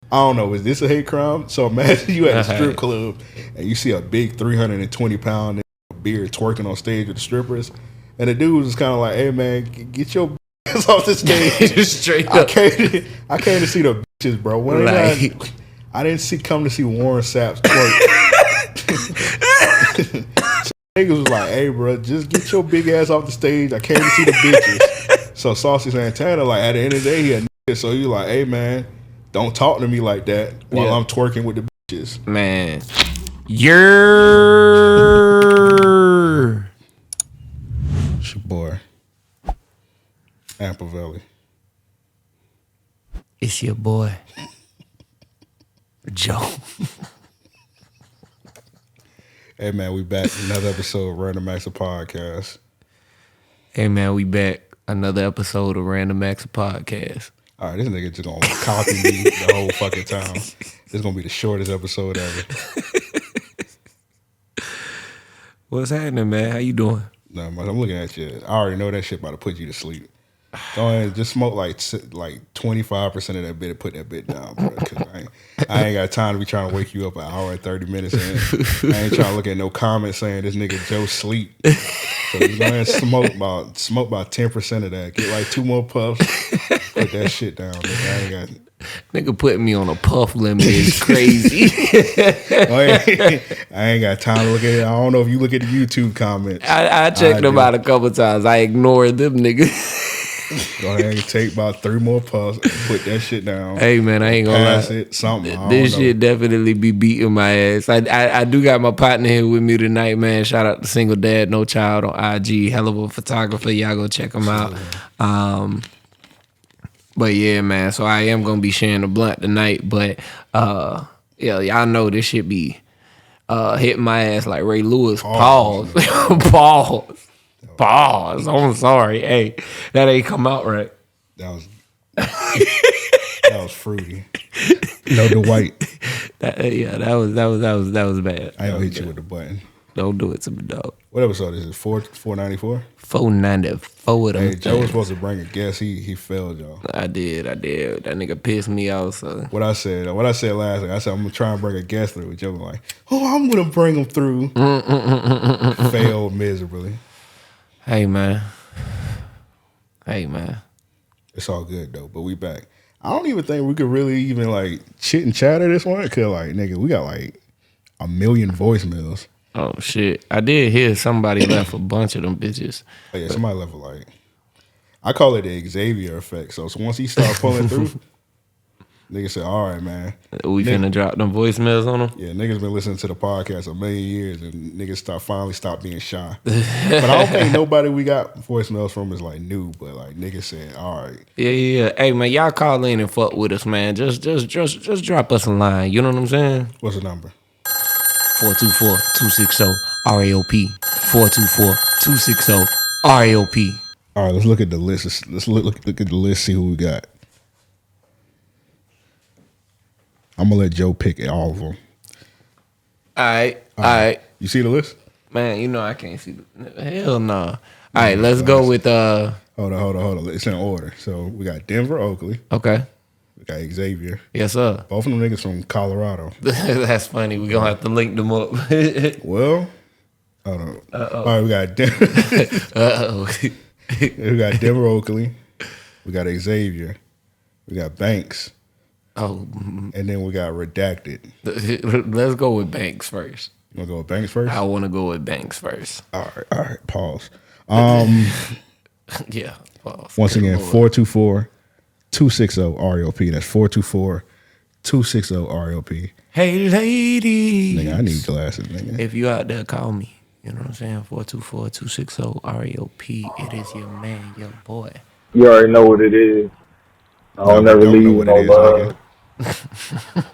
I don't know, is this a hate crime? So imagine you at a strip club and you see a big 320-pound beard twerking on stage with the strippers, and the dude was kind of like, "Hey man, get your ass off the stage." Straight up. I came to see the bitches, bro. I didn't come to see Warren Sapp's twerk. So niggas was like, "Hey, bro, just get your big ass off the stage. I came to see the bitches." So Saucy Santana, like at the end of the day, he a nigga. So you like, "Hey man, don't talk to me like that while I'm twerking with the bitches." Man. It's your boy, Ampavelli. It's your boy, Joe. Hey man, we back. Another episode of Random Acts of Podcast. Hey man, we back. Another episode of Random Acts of Podcast. All right, this nigga just gonna copy me the whole fucking time. This is gonna be the shortest episode ever. What's happening, man? How you doing? No, man, I'm looking at you. I already know that shit about to put you to sleep. Go ahead, just smoke like 25% of that bit and put that bit down, bro. Cause I ain't got time to be trying to wake you up an hour and 30 minutes in. I ain't trying to look at no comments saying this nigga Joe sleep. So you go ahead and smoke about 10% of that. Get like 2 more puffs. Put that shit down. Nigga. I ain't got. Nigga putting me on a puff limit is crazy. I ain't got time to look at it. I don't know if you look at the YouTube comments. I checked them out a couple times. I ignored them niggas. Go ahead and take about 3 more puffs and put that shit down. Hey man, I ain't gonna pass lie. It, something. This shit definitely be beating my ass. I do got my partner here with me tonight, man. Shout out to Single Dad No Child on IG. Hell of a photographer. Y'all go check him out. But yeah, man. So I am gonna be sharing a blunt tonight. But yeah, y'all know this shit be hitting my ass like Ray Lewis. Pause. Pause. I'm sorry. Hey, that ain't come out right. That was fruity. No, the white. That was bad. I ain't hit you with the button. Don't do it to me, dog. What episode is it? 494? 494 of them. Hey, Joe was supposed to bring a guest. He failed, y'all. I did. That nigga pissed me off. So what I said last week, I said I'm gonna try and bring a guest through. Joe was like, "Oh, I'm gonna bring him through." Failed miserably. Hey man. It's all good though, but we back. I don't even think we could really even like chit and chatter this one, cause like nigga, we got like 1 million voicemails. Oh shit! I did hear somebody left a bunch of them bitches. Oh yeah, somebody left like, I call it the Xavier effect. So once he started pulling through, nigga said, "All right, man, we finna drop them voicemails on them." Yeah, niggas been listening to the podcast a million years, and niggas finally stopped being shy. But I don't think nobody we got voicemails from is like new, but like niggas saying, "All right." Yeah. Hey man, y'all call in and fuck with us, man. Just drop us a line. You know what I'm saying? What's the number? 424-260-RAOP. 424-260-RAOP. All right, let's look at the list. Let's look at the list. See who we got. I'm gonna let Joe pick all of them. All right. You see the list? Man, you know I can't see. Hell no. All right, let's go with Hold on. It's in order. So we got Denver, Oakley. Okay. We got Xavier. Yes, sir. Both of them niggas from Colorado. That's funny. We're gonna have to link them up. Well, hold on. All right, we got Denver. We got Denver, Oakley. We got Xavier. We got Banks. Oh, and then we got Redacted. Let's go with Banks first. You want to go with Banks first? I want to go with Banks first. All right. Pause. Yeah, pause. Once again, 424-260-REOP. That's 424-260-REOP. Hey, ladies. Nigga, I need glasses, nigga. If you out there, call me. You know what I'm saying? 424-260-REOP. It is your man, your boy. You already know what it is. I don't never leave with no love. I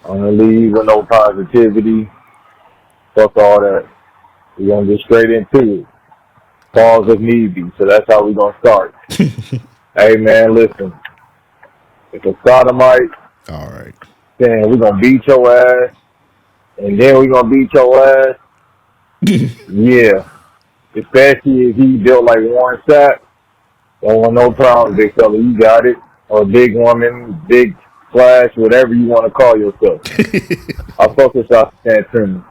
don't leave with no positivity. Fuck all that. We're going to get straight into it. Pause if need be. So that's how we're going to start. Hey, man, listen. If a sodomite, all right, then we're going to beat your ass. And then we're going to beat your ass. Yeah. Especially if he built like Warren Sapp. Don't want no problem, big fella. You got it. Or a big woman, big Flash, whatever you want to call yourself. I fuck with Saucy Santana.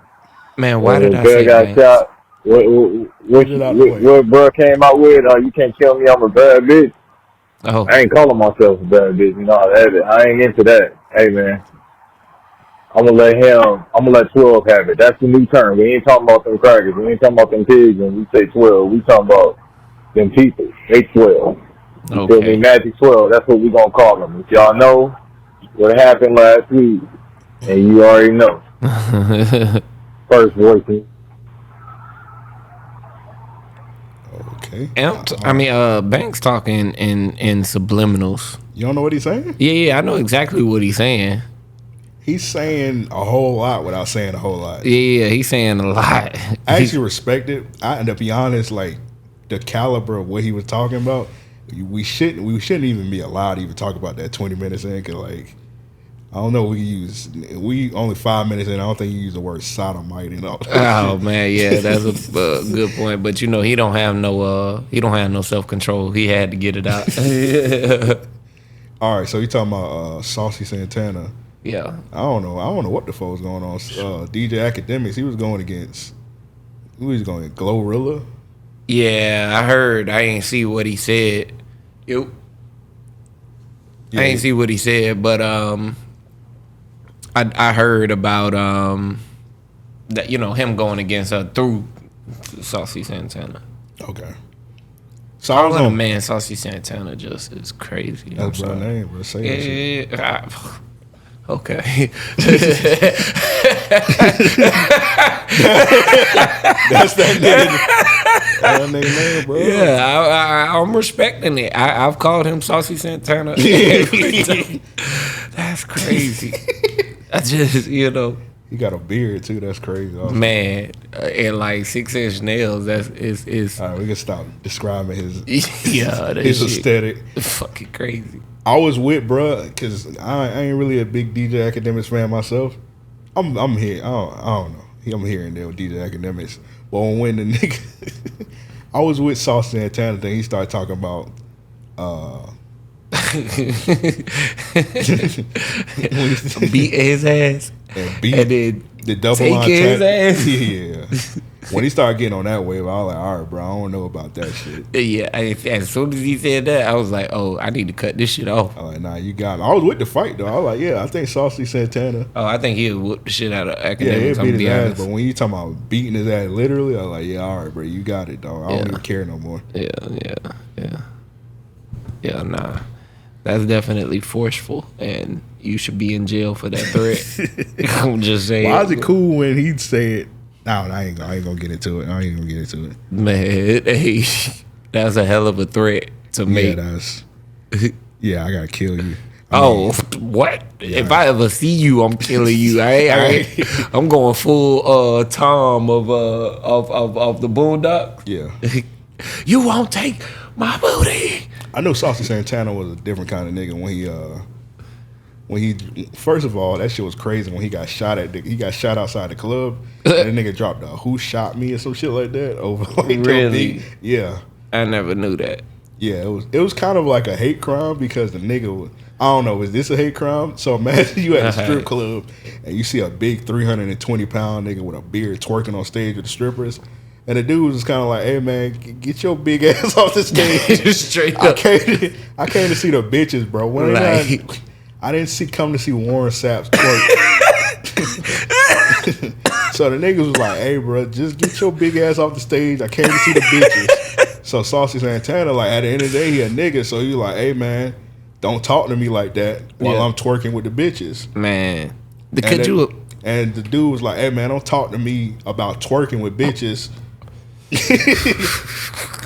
Man, why did I Bell say got Banks? shot. What bro came out with? You can't kill me. I'm a bad bitch. Oh, I ain't calling myself a bad bitch. You know, I ain't into that. Hey man, I'm gonna let 12 have it. That's the new term. We ain't talking about them crackers. We ain't talking about them pigs when we say 12. We talking about them people. They 12. You feel me? okay. Magic 12. That's what we gonna call them. If y'all know what happened last week, and you already know. First voice. Okay. Banks talking in subliminals. You don't know what he's saying? Yeah, I know exactly what he's saying. He's saying a whole lot without saying a whole lot. Yeah, he's saying a lot. I actually respect it. And to be honest, like the caliber of what he was talking about, we shouldn't even be allowed to even talk about that 20 minutes in. Cause like, I don't know. We only 5 minutes in. I don't think you use the word sodomite and all. Oh man, yeah, that's a good point. But you know, he don't have no self control. He had to get it out. All right, so you talking about Saucy Santana? Yeah, I don't know what the fuck was going on. DJ Academics, he was going against Glorilla. yeah, I heard. I ain't see what he said. Yep. Yeah. I ain't see what he said, but I heard about that, you know, him going against her through Saucy Santana. Okay. So I was Calling a on man Saucy Santana just is crazy. That's my name, bro. Say that shit. Yeah. Okay. That's that nigga. That nigga name, bro. Yeah, I'm respecting it. I've called him Saucy Santana every time. That's crazy. I just, you know. He got a beard too. That's crazy. Also. Man, and like 6-inch nails. Is. All right, we can stop describing his his aesthetic. Fucking crazy. I was with bruh because I ain't really a big DJ Academics fan myself. I'm here. I don't know. I'm here and there with DJ Academics. But when the nigga, I was with Saucy Santana, then he started talking about. Beat his ass and then the double take line his ass. Yeah. When he started getting on that wave, I was like, all right, bro, I don't know about that shit. Yeah, as soon as he said that, I was like, oh, I need to cut this shit off. I was like, nah, you got it. I was with the fight though. I was like, yeah, I think Saucy Santana. Oh, I think he'll whoop the shit out of Yeah, Academics. he'll beat his ass. But when you talking about beating his ass literally, I was like, yeah, all right, bro, you got it, dog. I don't even care no more. Yeah, nah. That's definitely forceful, and you should be in jail for that threat. I'm just saying. Why is it cool when he said, no, I ain't gonna get into it. I ain't gonna get into it. Man, hey, that's a hell of a threat to make. Yeah, I gotta kill you. What? Yeah. If I ever see you, I'm killing you. I'm going full Tom of the Boondocks. Yeah. You won't take my booty. I know Saucy Santana was a different kind of nigga when he first of all, that shit was crazy when he got shot outside the club and that nigga dropped a "Who shot me" or some shit like that over like really? Yeah. I never knew that. Yeah, it was kind of like a hate crime because the nigga was, I don't know, is this a hate crime? So imagine you at a strip club and you see a big 320-pound nigga with a beard twerking on stage with the strippers. And the dude was just kind of like, hey, man, get your big ass off the stage. Straight up. I came to see the bitches, bro. I didn't come to see Warren Sapp's twerk. So the niggas was like, hey, bro, just get your big ass off the stage. I came to see the bitches. So Saucy Santana, like, at the end of the day, he a nigga. So he like, hey, man, don't talk to me like that while I'm twerking with the bitches. Man. And the dude was like, hey, man, don't talk to me about twerking with bitches.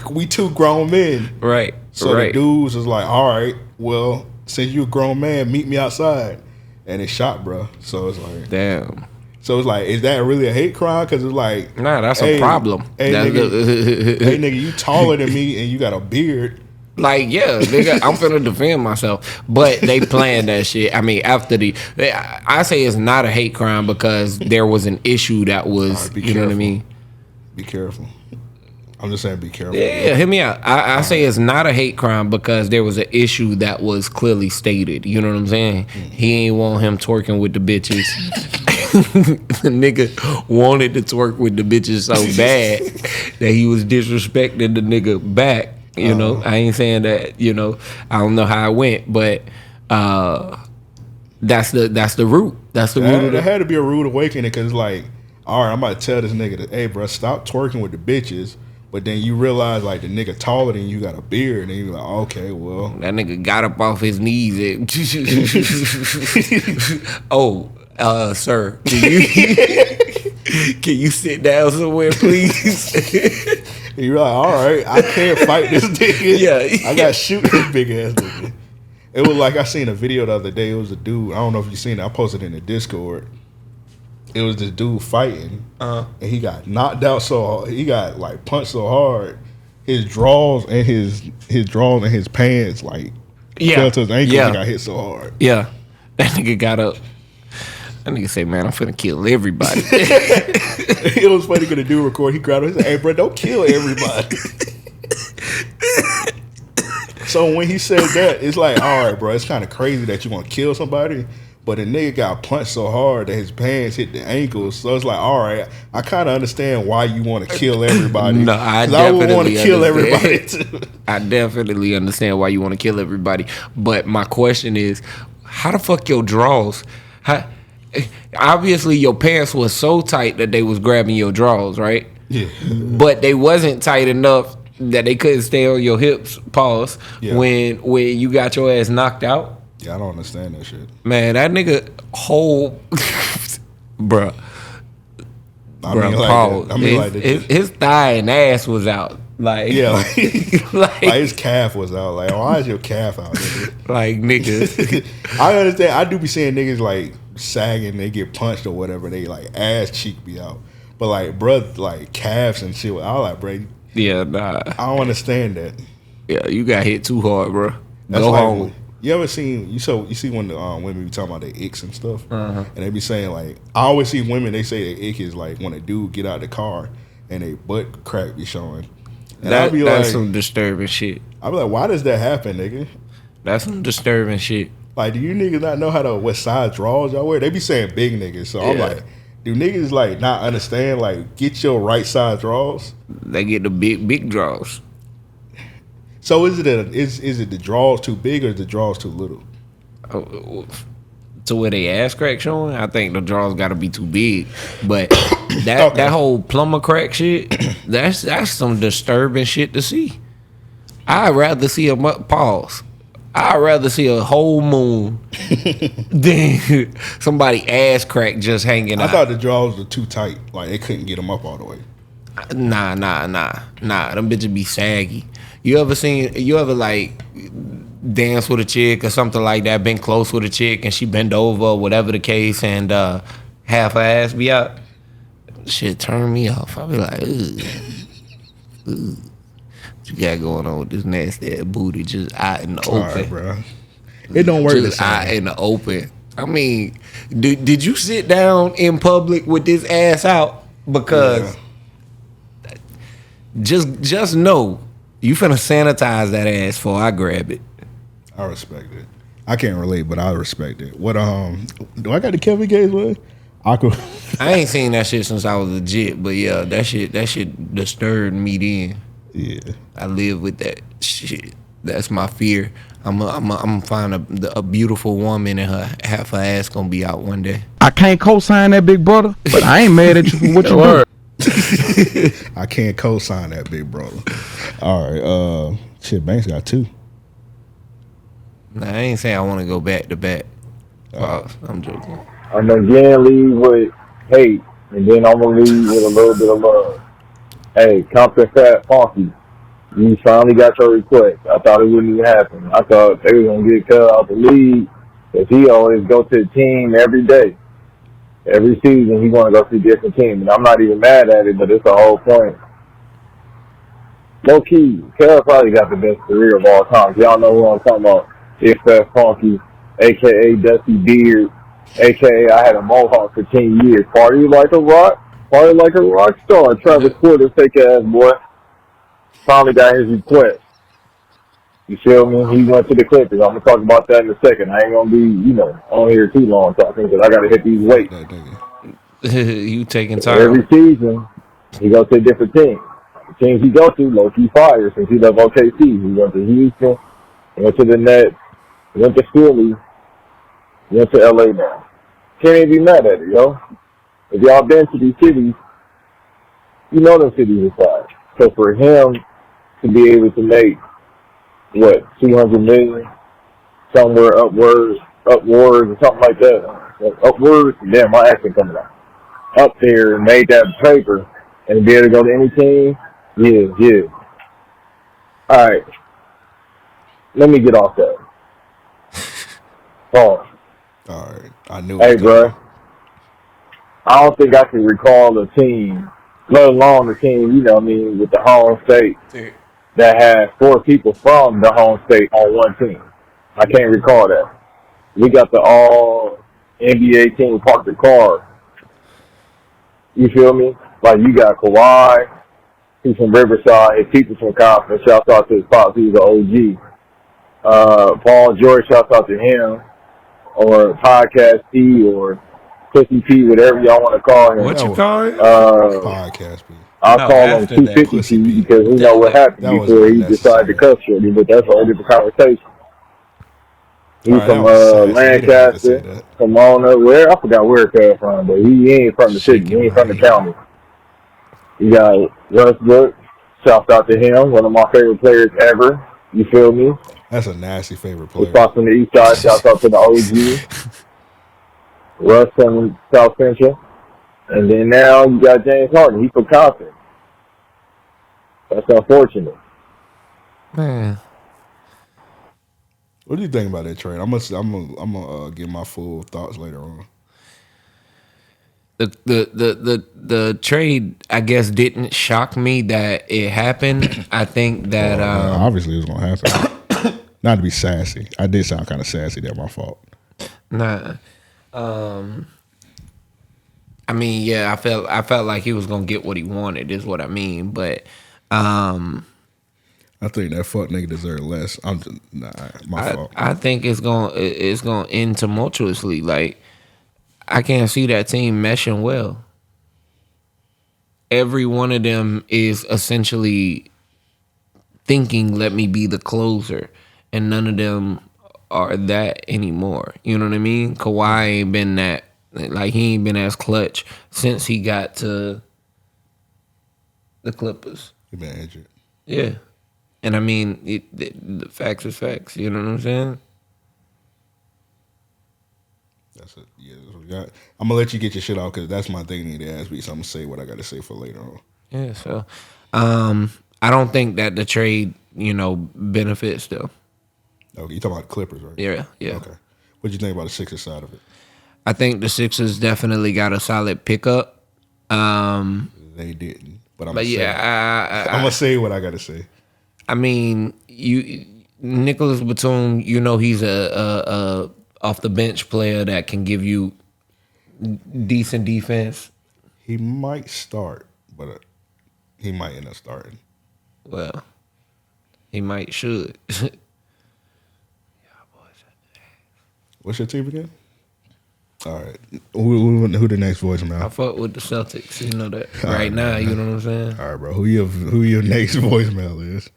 We two grown men. Right. So the dudes was like, all right, well, since you a grown man, meet me outside. And it shot, bro. So it's like, damn. So it's like, is that really a hate crime? Because it's like, nah, that's a problem. Hey, nigga, you taller than me and you got a beard. Like, yeah, nigga, I'm finna defend myself. But they planned that shit. I mean, I say it's not a hate crime because there was an issue that was, right, you know what I mean? Be careful. I'm just saying, be careful. Yeah, hear me out. I say it's not a hate crime because there was an issue that was clearly stated. You know what I'm saying? He ain't want him twerking with the bitches. The nigga wanted to twerk with the bitches so bad that he was disrespecting the nigga back. You know, I ain't saying that. You know, I don't know how it went, but that's the root. That's the root. There had to be a rude awakening because, like, all right, I'm about to tell this nigga that, hey, bro, stop twerking with the bitches. But then you realize, like, the nigga taller than you, got a beard, and you're like, okay, well. That nigga got up off his knees and sir, can you sit down somewhere, please? And you're like, all right, I can't fight this nigga. Yeah. I got to shoot this big ass nigga. It was like I seen a video the other day. It was a dude. I don't know if you seen it. I posted it in the Discord. It was this dude fighting, and he got knocked out so hard. He got like punched so hard, his drawers and his pants like fell to his ankles and got hit so hard. Yeah, that nigga got up. That nigga say, "Man, I'm finna kill everybody." It was funny because the dude record. He grabbed him. He said, "Hey, bro, don't kill everybody." So when he said that, it's like, all right, bro, it's kind of crazy that you want to kill somebody. But the nigga got punched so hard that his pants hit the ankles. So it's like, all right, I kind of understand why you want to kill everybody. No, I definitely want to kill everybody too. I definitely understand why you want to kill everybody. But my question is, how the fuck your drawers? Obviously, your pants was so tight that they was grabbing your drawers, right? Yeah. But they wasn't tight enough that they couldn't stay on your hips, pause, when you got your ass knocked out. Yeah, I don't understand that shit. Man, that nigga whole bruh. His thigh and ass was out. Like, yeah, like his calf was out. Like, why is your calf out, nigga? Like, niggas. I understand. I do be seeing niggas like sagging, they get punched or whatever, they like ass cheek be out. But like, bruh, like calves and shit, I like, bruh. Yeah, nah. I don't understand that. Yeah, you got hit too hard, bro. That's Go like, home. You ever seen you see when the women be talking about their icks and stuff, and they be saying like, I always see women, they say their ick is like when a dude get out of the car and they butt crack be showing. And that's like, some disturbing shit. I be like, why does that happen, nigga? That's some disturbing shit. Like, do you niggas not know what size drawers y'all wear? They be saying big niggas, so I'm like, do niggas like not understand? Like, get your right size drawers. They get the big draws. So is it the drawers too big or is the drawers too little? To where they ass crack showing, I think the drawers got to be too big. But that whole plumber crack shit, that's some disturbing shit to see. I'd rather see I'd rather see a whole moon than somebody ass crack just hanging out. I thought the drawers were too tight, like they couldn't get them up all the way. Nah. Them bitches be saggy. You ever like dance with a chick or something like that, been close with a chick and she bend over, whatever the case, and half her ass be out? Shit turn me off. I be like, ugh. What you got going on with this nasty ass booty just out in the open? All right, bro. It don't work just out in the open. I mean, did you sit down in public with this ass out? Because just know you finna sanitize that ass before I grab it. I respect it. I can't relate, but I respect it. What do I got the Kevin Gates one? I ain't seen that shit since I was legit, but yeah, that shit disturbed me then. Yeah, I live with that shit. That's my fear. I'm gonna find a beautiful woman and half her ass gonna be out one day. I can't co-sign that, big brother, but I ain't mad at you for what you do. I can't co-sign that, big brother. All right, shit, Banks got 2. Nah, I ain't saying I want to go back to back. I'm joking. I'm again leave with hate, and then I'm gonna leave with a little bit of love. Hey, Compton Fat Funky, you finally got your request. I thought it wouldn't even happen. I thought they were gonna get cut out the league, because he always go to the team every day. Every season, he want to go see a different team, and I'm not even mad at it, but it's the whole point. Low key, Kel probably got the best career of all time. Y'all know who I'm talking about. It's Fat Funky, a.k.a. Dusty Beard, a.k.a. I had a mohawk for 10 years. Party like a rock star. Travis Porter, fake ass boy. finally got his request. You feel me? He went to the Clippers. I'm gonna talk about that in a second. I ain't gonna be, on here too long talking because I gotta hit these Fuck weights. that nigga. You taking Every time? season, he goes to a different team. The teams he goes to, low key fire. Since he left OKC, he went to Houston, he went to the Nets, he went to Philly, he went to LA now. Can't even be mad at it, yo. If y'all been to these cities, you know them cities are fire. So for him to be able to make what 200 million somewhere upwards or something like that, upwards. Damn, my accent coming out. Up there and made that paper and be able to go to any team. Yeah. All right, let me get off that. Pause. All right, I knew it was Hey, bro, coming. I don't think I can recall a team, let alone a team, with the home state that had 4 people from the home state on one team. I can't recall that. We got the all NBA team parked the car. You feel me? Like you got Kawhi, he's from Riverside, his people from Compton. Shouts out to his pops, he's an OG. Paul George, shouts out to him, or Podcast P, or Pussy P, whatever y'all want to call him. What That you was call it? podcast, P. I'll No, call him after that. 250 Pussy P P. because we know what happened That wasn't before even he decided to necessary. cuss Shorty, but that's a whole different conversation. All He's right, that from was sassy. You didn't have to say Lancaster, that. Pomona, where I forgot where he came from, but he ain't from the city, he Shaking ain't my from the head. county. You got Westbrook, shout out to him, one of my favorite players ever. You feel me? That's a nasty favorite His player. spots from the east side, shout out to the OG. Russ from South Central. And then now you got James Harden. He's from Compton. That's unfortunate. Man, What do you think about that trade? I'm gonna give my full thoughts later on. the trade, I guess, didn't shock me that it happened. I think that Well, obviously it was gonna happen. Not to be sassy. I did sound kind of sassy. That's my fault. nah. I mean, yeah, I felt like he was gonna get what he wanted. Is what I mean, but I think that fuck nigga deserved less. My fault. I think it's gonna end tumultuously. Like I can't see that team meshing well. Every one of them is essentially thinking, "Let me be the closer," and none of them are that anymore. You know what I mean? Kawhi ain't been that. Like he ain't been as clutch since he got to the Clippers. He been injured. Yeah, and I mean, the facts is facts. You know what I'm saying? That's it. Yeah, that's what we got. I'm gonna let you get your shit out because that's my thing. You need to ask me, so I'm gonna say what I got to say for later on. Yeah. So, I don't think that the trade, benefits though. Okay, you talking about the Clippers, right? Yeah. Okay. What you think about the Sixers side of it? I think the Sixers definitely got a solid pickup. They didn't, but I'm But gonna say. yeah, I'm gonna say what I got to say. I mean, Nicholas Batum, he's a off the bench player that can give you decent defense. He might start, but he might end up starting. Well, he might should. What's your team again? All right. Who the next voicemail? I fuck with the Celtics. You know that All right right, now. man. You know what I'm saying? All right, bro. Who your next voicemail is?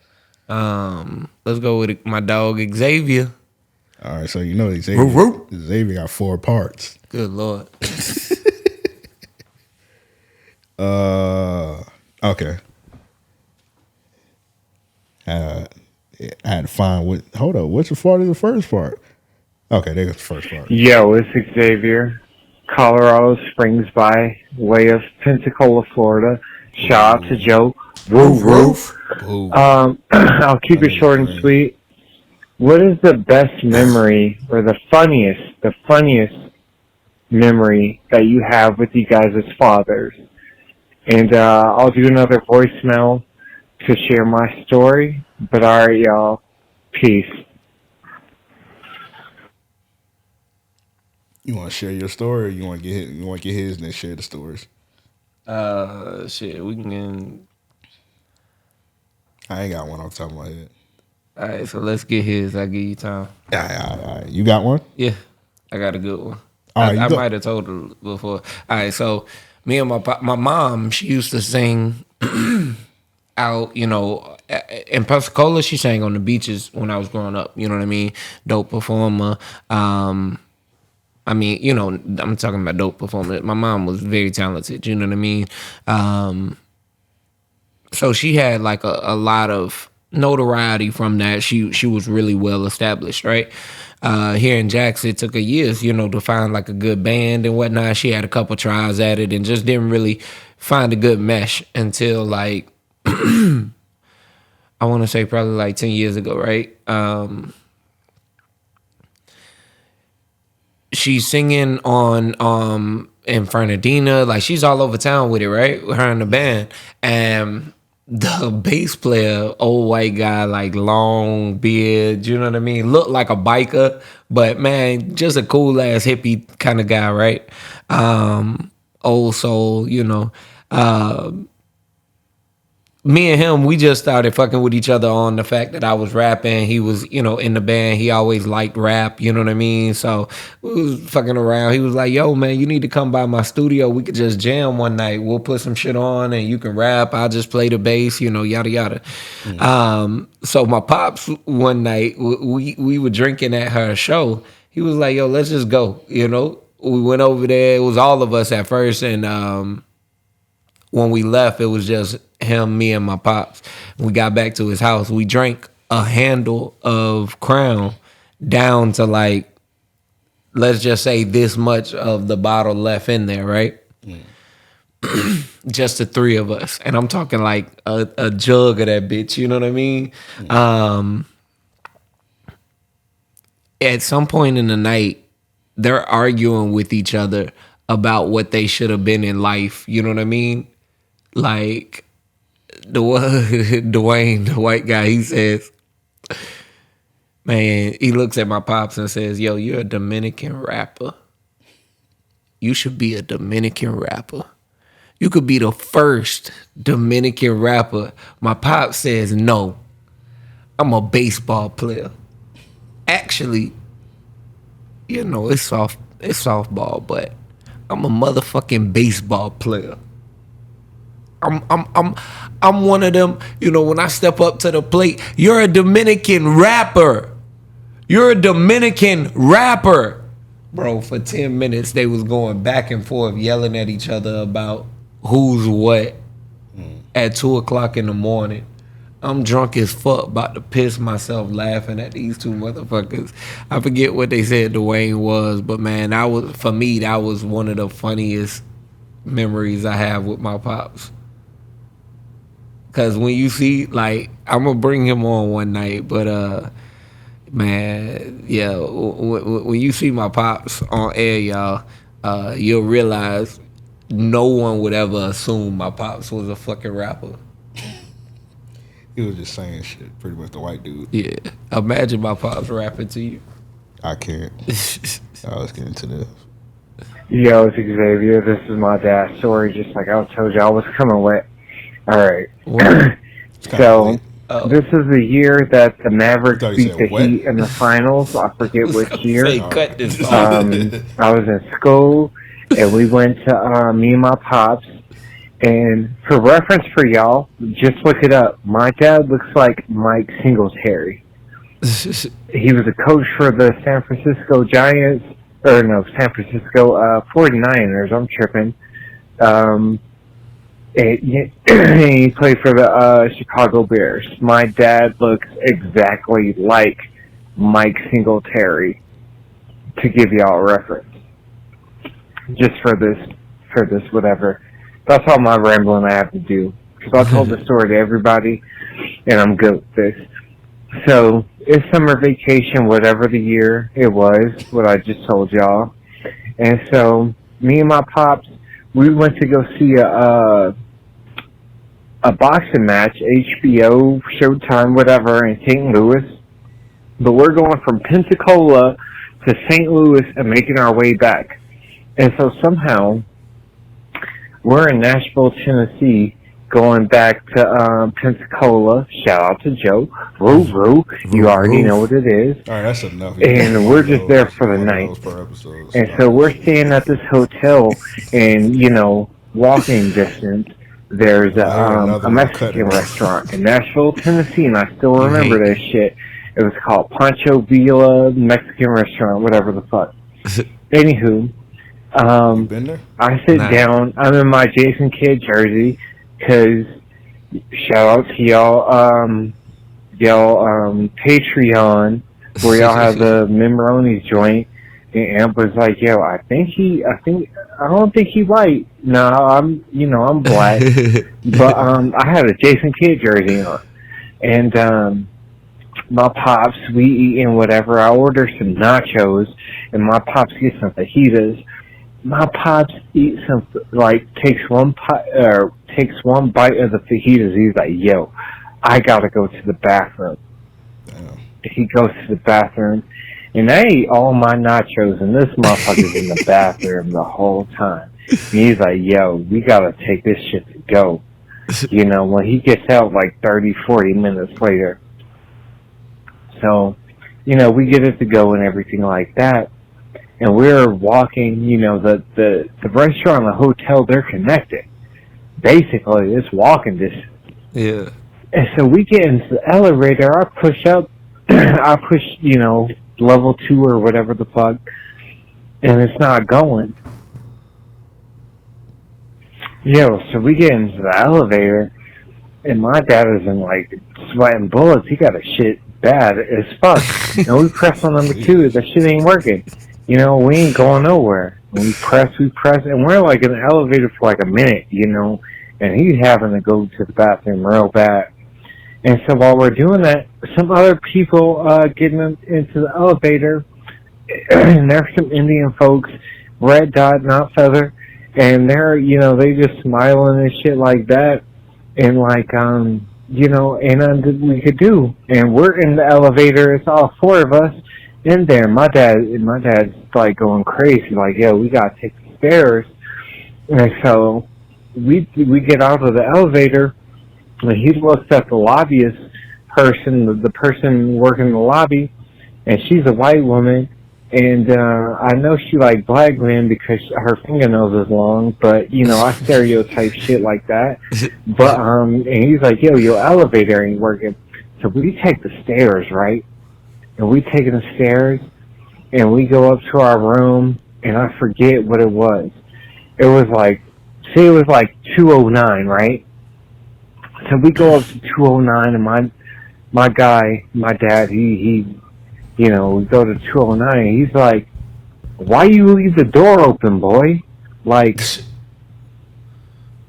Let's go with my dog Xavier. All right, so Xavier got 4 parts. Good Lord. Okay. I had to find what. Hold up, which part is the first part? Okay, there's the first part. Yo, it's Xavier. Colorado Springs by way of Pensacola, Florida. Shout out to Joe. Roof. Ooh. I'll keep it short and sweet. What is the best memory or the funniest memory that you have with you guys as fathers? And I'll do another voicemail to share my story. But all right, y'all. Peace. You want to share your story, or you want to get his, and then share the stories? Shit, we can. I ain't got one off the top of my head. All right, so let's get his. I give you time. All right. You got one? Yeah, I got a good one. All right, I might have told her before. All right, so me and my mom, she used to sing out, in Pensacola. She sang on the beaches when I was growing up. You know what I mean? Dope performer. I'm talking about dope performer. My mom was very talented. You know what I mean? So she had like a lot of notoriety from that. She was really well established, right? Here in Jackson, it took her years, to find like a good band and whatnot. She had a couple tries at it and just didn't really find a good mesh until like I want to say probably like 10 years ago, right? She's singing on in Fernandina, like she's all over town with it, right? Her and the band. And the bass player, old white guy, like long beard, you know what I mean? Looked like a biker, but man, just a cool ass hippie kind of guy, right? Old soul, me and him, we just started fucking with each other on the fact that I was rapping. He was, in the band. He always liked rap, you know what I mean? So we was fucking around. He was like, yo, man, you need to come by my studio. We could just jam one night. We'll put some shit on and you can rap. I'll just play the bass, yada, yada. So my pops, one night, we were drinking at her show. He was like, yo, let's just go, We went over there. It was all of us at first. And when we left, it was just him, me, and my pops. We got back to his house. We drank a handle of Crown down to like, let's just say this much of the bottle left in there, right? Just the three of us. And I'm talking like a jug of that bitch, you know what I mean? At some point in the night, they're arguing with each other about what they should have been in life, you know what I mean? Like, Dwayne, the white guy, he says, man, he looks at my pops and says, yo, you're a Dominican rapper. You should be a Dominican rapper. You could be the first Dominican rapper. My pop says, no, I'm a baseball player. Actually, it's softball, but I'm a motherfucking baseball player. I'm one of them, when I step up to the plate, you're a Dominican rapper. You're a Dominican rapper. Bro, for 10 minutes, they was going back and forth, yelling at each other about who's what at 2 o'clock in the morning. I'm drunk as fuck, about to piss myself laughing at these two motherfuckers. I forget what they said Dwayne was, but man, that was one of the funniest memories I have with my pops. Cause when you see, like, I'm gonna bring him on one night, but man, yeah, when you see my pops on air, y'all, you'll realize no one would ever assume my pops was a fucking rapper. He was just saying shit, pretty much the white dude. Yeah, imagine my pops rapping to you. I can't. Let's get into this. Yo, it's Xavier. This is my dad's story. Just like I told you, I was coming wet. All right. So this is the year that the Mavericks beat the Heat in the finals. I forget which year. Cut this off. I was in school, and we went to me and my pops. And for reference for y'all, just look it up. My dad looks like Mike Singletary. He was a coach for the San Francisco Giants, San Francisco 49ers. I'm tripping. He played for the Chicago Bears. My dad looks exactly like Mike Singletary, to give y'all a reference. Just for this whatever. That's all my rambling I have to do. Because I told the story to everybody, and I'm good with this. So, it's summer vacation, whatever the year it was, what I just told y'all. And so, me and my pops, we went to go see a boxing match, HBO, Showtime, whatever, in St. Louis. But we're going from Pensacola to St. Louis and making our way back. And so somehow, we're in Nashville, Tennessee, going back to Pensacola. Shout out to Joe. Roo. You already know what it is. All right, that's enough. And we're just there for the night. And so we're staying at this hotel, and walking distance, there's a Mexican restaurant in Nashville, Tennessee, and I still remember this shit. It was called Pancho Villa Mexican Restaurant, whatever the fuck. Anywho, been there? I sit down. I'm in my Jason Kidd jersey, because shout out to y'all Patreon, where y'all have the Memroni's joint. And Amp was like, yo, I don't think he white. No, I'm black. But I had a Jason Kidd jersey on. And my pops, we eating whatever. I order some nachos, and my pops get some fajitas. My pops eats takes one bite of the fajitas. He's like, yo, I gotta go to the bathroom. Damn. He goes to the bathroom. And I ate all my nachos, and this motherfucker's in the bathroom the whole time. And he's like, yo, we gotta take this shit to go. When he gets out 30, 40 minutes later. So, we get it to go and everything like that. And we're walking, the restaurant and the hotel, they're connected. Basically, it's walking distance. Yeah. And so we get into the elevator, I push up, level 2 or whatever the fuck, and it's not going. So we get into the elevator, and my dad is in sweating bullets. He got a shit bad as fuck. And we press on number 2, that shit ain't working. We ain't going nowhere. And we press, and we're in the elevator for a minute, and he's having to go to the bathroom real bad. And so while we're doing that, some other people getting into the elevator, and there's some Indian folks, red dot, not feather, and they're, they just smiling and shit like that, and and we could do. And we're in the elevator, it's all 4 of us in there. My dad's going crazy, yo, we gotta take the stairs. And so we get out of the elevator, and he looks at the lobbyist person, the person working in the lobby, and she's a white woman, and I know she like black men because her fingernails is long, but I stereotype shit like that. But and he's like, yo, your elevator ain't working. So we take the stairs, right? And we take the stairs, and we go up to our room, and I forget what it was. It was it was 209, right? So we go up to 209, and my dad, he we go to 209, and he's like, why you leave the door open, boy?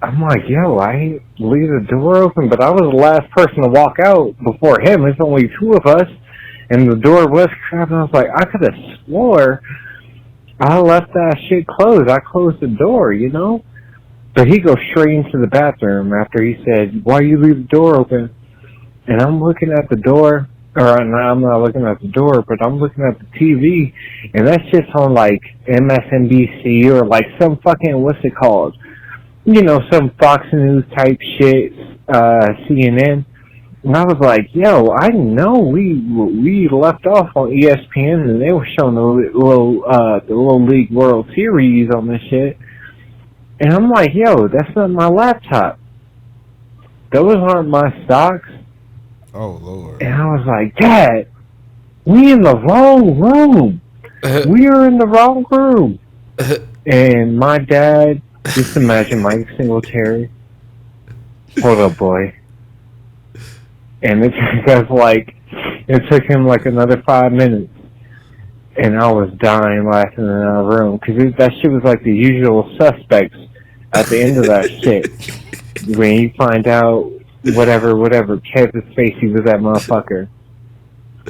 I'm like, yo, I ain't leave the door open, but I was the last person to walk out before him. It's only 2 of us, and the door was crap, and I was like, I could have swore I left that shit closed. I closed the door, But he goes straight into the bathroom after he said, why you leave the door open? And I'm looking at the door, I'm not looking at the door, but I'm looking at the TV, and that shit's on MSNBC or some fucking, what's it called? Some Fox News type shit, CNN. And I was like, yo, I know we left off on ESPN, and they were showing the Little League World Series on this shit. And I'm like, yo, that's not my laptop. Those aren't my stocks. Oh, Lord. And I was like, Dad, we in the wrong room. We are in the wrong room. And my dad, just imagine Mike Singletary. Hold up, boy. And it took him another 5 minutes. And I was dying laughing in our room. Because that shit was the usual suspects at the end of that shit. When you find out whatever, Kevin Spacey was that motherfucker.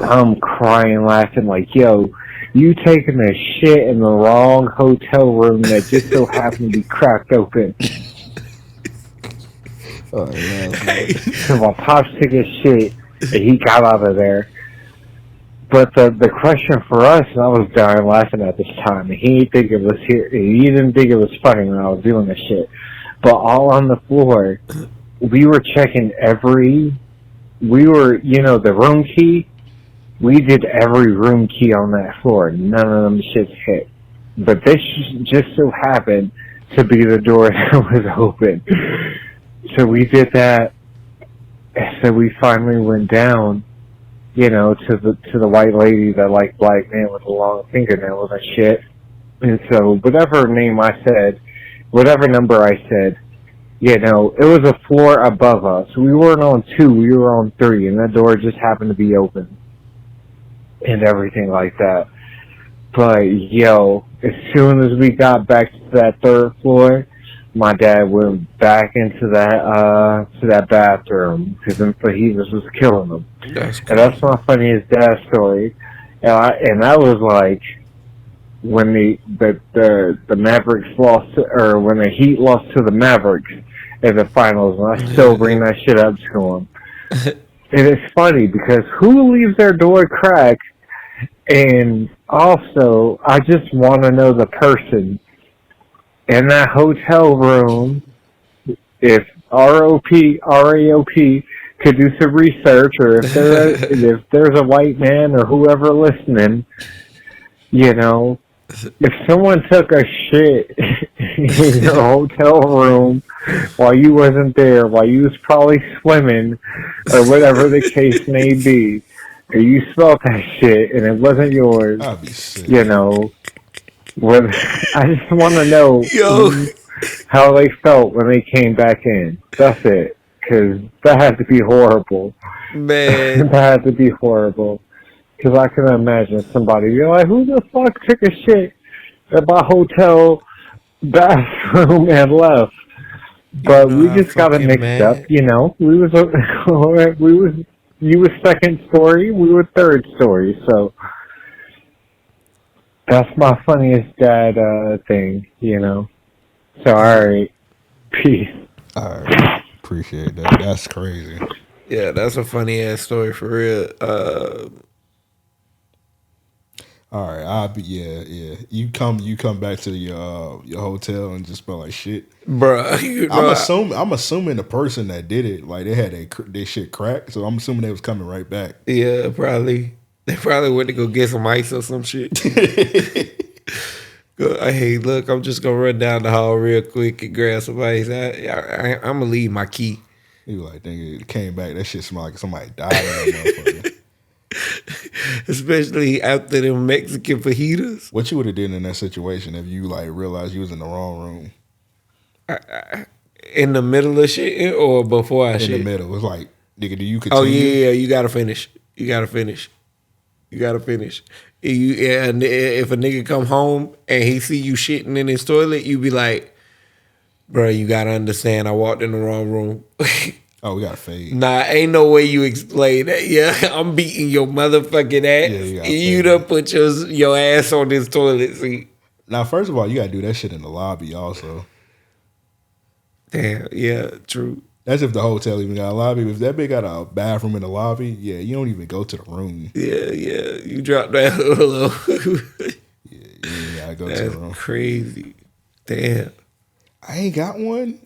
I'm crying, laughing yo, you taking a shit in the wrong hotel room that just so happened to be cracked open. Oh, yeah. So my pops took his shit, and he got out of there. But the question for us, and I was dying laughing at this time, and he didn't think it was here. He didn't think it was funny when I was doing this shit. But all on the floor we were checking the room key. We did every room key on that floor. None of them shits hit. But this just so happened to be the door that was open. So we did that. So we finally went down, to the white lady that liked black men with the long fingernails and shit. And so whatever name I said, whatever number I said, it was a floor above us. We weren't on 2, we were on 3, and that door just happened to be open. And everything like that. But as soon as we got back to that 3rd floor, my dad went back into that bathroom because the fajitas was killing him. And that's my funniest dad story. And that was like when the Mavericks lost, or when the Heat lost to the Mavericks in the finals, and I still bring that shit up to him. And it's funny because who leaves their door cracked? And also, I just want to know the person in that hotel room. If RAOP could do some research, or if there's a white man or whoever listening, if someone took a shit in your hotel room while you wasn't there, while you was probably swimming, or whatever the case may be, or you smelled that shit and it wasn't yours, I'd be sick. I just want to know how they felt when they came back in. That's it. Because that had to be horrible. Man. That had to be horrible. Because I can imagine somebody be like, who the fuck took a shit at my hotel bathroom and left? But we just got it mixed up, You was 2nd story, we were 3rd story, so that's my funniest dad thing, So, alright. Peace. Alright. Appreciate that. That's crazy. Yeah, that's a funny ass story for real. Alright, yeah. You come back to your hotel and just smell like shit. Bruh. I'm assuming the person that did it, like they had their shit cracked, so I'm assuming they was coming right back. Yeah, probably. They probably went to go get some ice or some shit. Hey, look, I'm just gonna run down the hall real quick and grab some ice. I'm gonna leave my key. He was like, "Nigga, it came back. That shit smelled like somebody died." In that motherfucker. Especially after them Mexican fajitas. What you would have did in that situation if you like realized you was in the wrong room? In the middle of shit or before I shit? In the middle. It was like, nigga, do you continue? Oh yeah, you gotta finish. And if a nigga come home and he see you shitting in his toilet, you be like, bro, you gotta understand, I walked in the wrong room. Oh, we got to fade. Nah, ain't no way you explain that. Yeah, I'm beating your motherfucking ass. Yeah, you done put your ass on this toilet seat. Now, first of all, you got to do that shit in the lobby also. Damn, yeah, true. That's if the hotel even got a lobby. If that bitch got a bathroom in the lobby, yeah, you don't even go to the room. Yeah, you drop that low. Yeah, you gotta go to the room. Crazy. Damn. I ain't got one.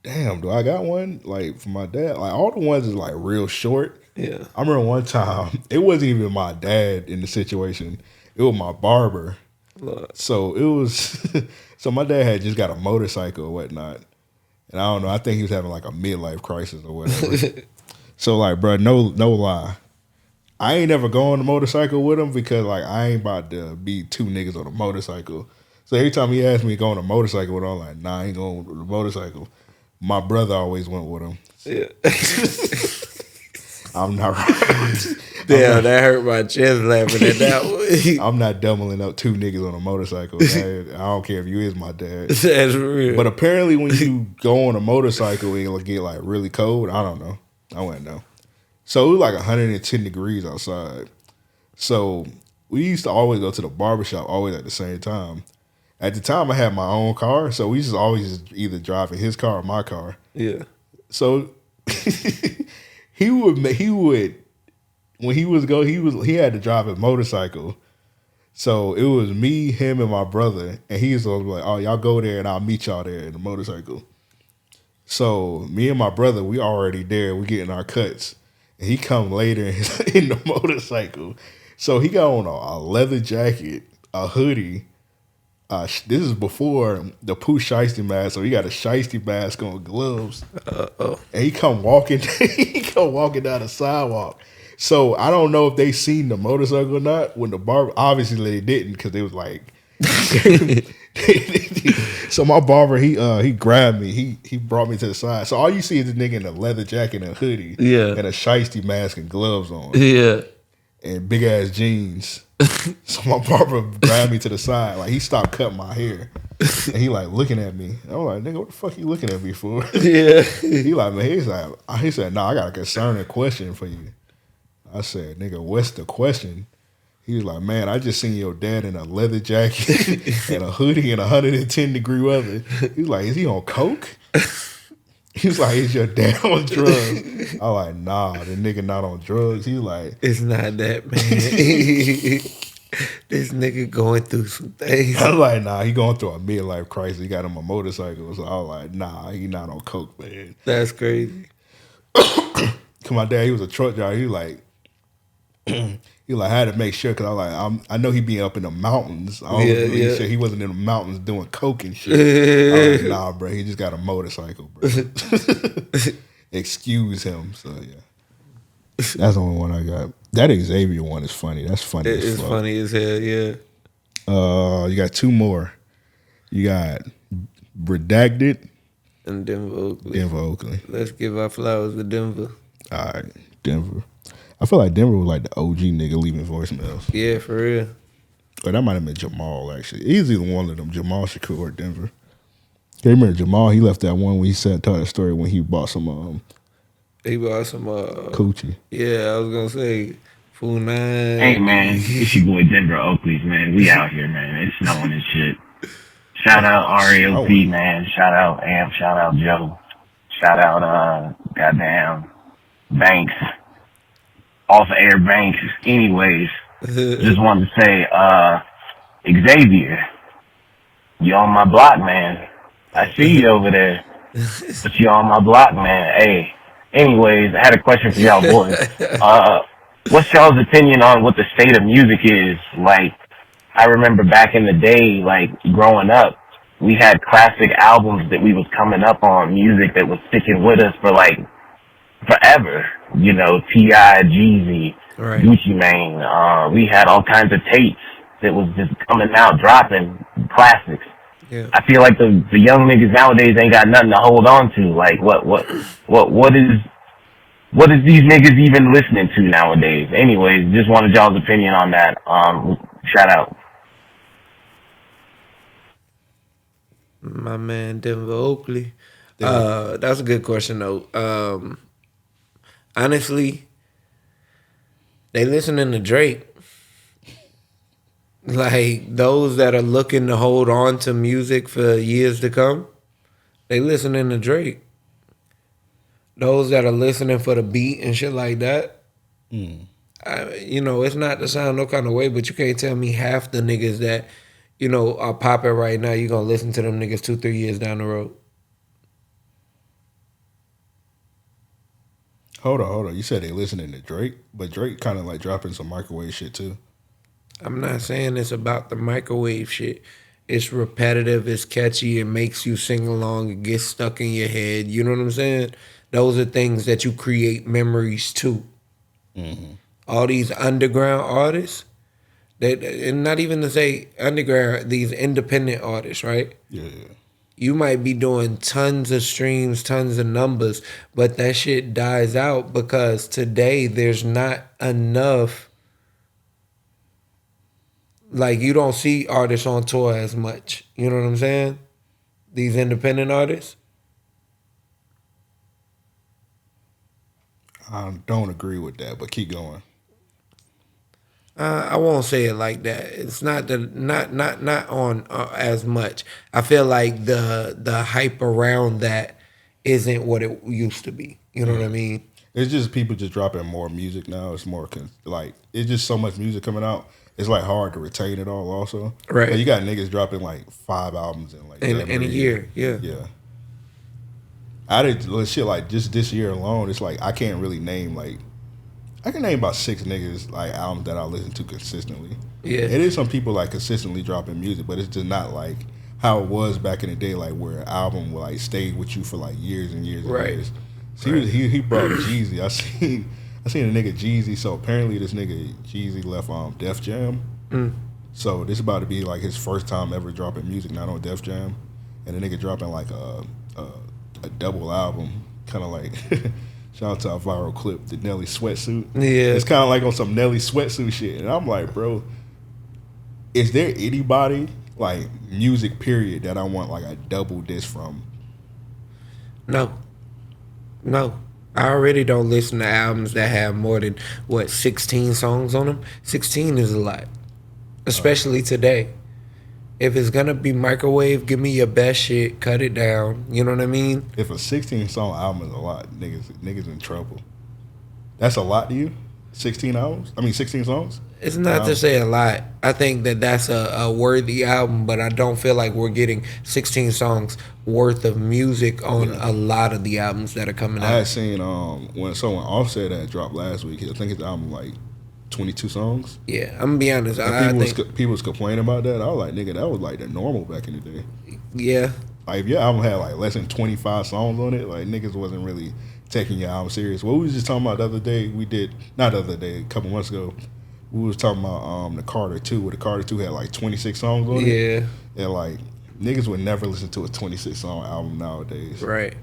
Damn, do I got one? Like, for my dad? Like, all the ones is, like, real short. Yeah. I remember one time, it wasn't even my dad in the situation. It was my barber. Lord. So, it was... so, my dad had just got a motorcycle or whatnot. And I don't know, I think he was having, like, a midlife crisis or whatever. So, like, bro, no lie. I ain't never go on the motorcycle with him because, like, I ain't about to be 2 niggas on a motorcycle. So, every time he asked me to go on a motorcycle with him, I'm like, nah, I ain't going on the motorcycle. My brother always went with him. Yeah. I'm not. Damn, that hurt my chest laughing at that one. I'm not doubling up 2 niggas on a motorcycle. I don't care if you is my dad. That's real. But apparently, when you go on a motorcycle, it'll get like really cold. I don't know. I wouldn't know. So it was like 110 degrees outside. So we used to always go to the barbershop always at the same time. At the time, I had my own car, so we just always either drive in his car or my car. Yeah. So he would when he had to drive his motorcycle. So it was me, him, and my brother, and he was always like, "Oh, y'all go there, and I'll meet y'all there in the motorcycle." So me and my brother, we already there. We getting our cuts, and he come later in the motorcycle. So he got on a leather jacket, a hoodie. This is before the Pooh Shiesty mask, so he got a Shiesty mask on, gloves, and he come walking. He come walking down the sidewalk. So I don't know if they seen the motorcycle or not. When the barber, obviously they didn't, because they was like. So my barber, he grabbed me. He brought me to the side. So all you see is a nigga in a leather jacket and a hoodie, and a Shiesty mask and gloves on, and big ass jeans. So my barber grabbed me to the side, like he stopped cutting my hair, and he like looking at me. I'm like, nigga, what the fuck you looking at me for? He like, man, he said, nah, I got a concerning question for you. I said, nigga, what's the question? He was like, man, I just seen your dad in a leather jacket and a hoodie in 110-degree weather. He was like, is he on coke? He was like, is your dad on drugs? I was like, nah, the nigga not on drugs. He was like, it's not that, man. This nigga going through some things. I was like, nah, he going through a midlife crisis. He got him a motorcycle. So I was like, nah, he not on coke, man. That's crazy. Cause my dad, he was a truck driver. He like, I had to make sure, because I was like, I know he be up in the mountains. I was really sure he wasn't in the mountains doing coke and shit. I was like, nah, bro, he just got a motorcycle, bro. Excuse him. So yeah, that's the only one I got. That Xavier one is funny. That's funny. It's funny as hell. Yeah. You got two more. You got Redacted and Denver Oakley. Let's give our flowers to Denver. All right, Denver. I feel like Denver was like the OG nigga leaving voicemails. Yeah, for real. But that might have been Jamal, actually. He's either one of them, Jamal Shakur or Denver. You remember Jamal? He left that one when he told that story when he bought some coochie. Yeah, I was gonna say Fool 9. Hey man, it's your boy Denver Oakley's, man. We out here, man. It's snowing and shit. Shout out RAOP, man. Shout out Amp. Shout out Joe. Shout out goddamn Banks. Off air Banks. Anyways, just wanted to say, Xavier, you on my block, man. I see you over there, but you on my block, man. Hey, anyways, I had a question for y'all boys. What's y'all's opinion on what the state of music is? Like, I remember back in the day, like growing up, we had classic albums that we was coming up on, music that was sticking with us for like forever. You know, T.I., Jeezy, right. Gucci Mane. We had all kinds of tapes that was just coming out, dropping classics. Yeah. I feel like the young niggas nowadays ain't got nothing to hold on to. Like, what is these niggas even listening to nowadays? Anyways, just wanted y'all's opinion on that. Shout out. My man Denver Oakley. That's a good question though. Honestly, they listening to Drake. Like those that are looking to hold on to music for years to come, they listening to Drake. Those that are listening for the beat and shit like that, it's not to sound no kind of way, but you can't tell me half the niggas that, are popping right now, you gonna listen to them niggas 2-3 years down the road. Hold on. You said they listening to Drake, but Drake kind of like dropping some microwave shit too. I'm not saying it's about the microwave shit. It's repetitive, it's catchy, it makes you sing along, it gets stuck in your head. You know what I'm saying? Those are things that you create memories to. Mm-hmm. All these underground artists, and not even to say underground, these independent artists, right? Yeah. You might be doing tons of streams, tons of numbers, but that shit dies out because today there's not enough. Like, you don't see artists on tour as much. You know what I'm saying? These independent artists. I don't agree with that, but keep going. I won't say it like that. It's not not on as much. I feel like the hype around that isn't what it used to be. You know what I mean? It's just people just dropping more music now. It's more like it's just so much music coming out. It's like hard to retain it all. Also, right? Like, you got niggas dropping like 5 albums in like in a year. Yeah. I did shit like just this year alone. It's like I can't really name like I can name about 6 niggas like albums that I listen to consistently. Yeah, it is some people like consistently dropping music, but it's just not like how it was back in the day, like where an album will like stay with you for like years and years and years. So he brought Jeezy. I seen a nigga Jeezy. So apparently this nigga Jeezy left Def Jam. So this about to be like his first time ever dropping music, not on Def Jam, and the nigga dropping like a double album, kind of like shout out to our viral clip, the Nelly sweatsuit. Yeah, it's kind of like on some Nelly sweatsuit shit, and I'm like, bro, is there anybody like music period that I want like a double disc from? No. I already don't listen to albums that have more than 16 songs on them. 16 is a lot, especially today. If it's gonna be microwave, give me your best shit. Cut it down. You know what I mean? If a 16-song album is a lot, niggas in trouble. That's a lot to you? 16 songs? It's not to say a lot. I think that's a worthy album, but I don't feel like we're getting 16 songs worth of music on a lot of the albums that are coming out. I had seen when Offset had dropped last week, I think his album like 22 songs. Yeah, I'm gonna be honest. People was complaining about that. I was like, nigga, that was like the normal back in the day. Yeah. Like if your album had like less than 25 songs on it, like niggas wasn't really taking your album serious. What we was just talking about the other day, a couple months ago, we was talking about the Carter 2, where the Carter 2 had like 26 songs on it. Yeah. And like niggas would never listen to a 26 song album nowadays. Right.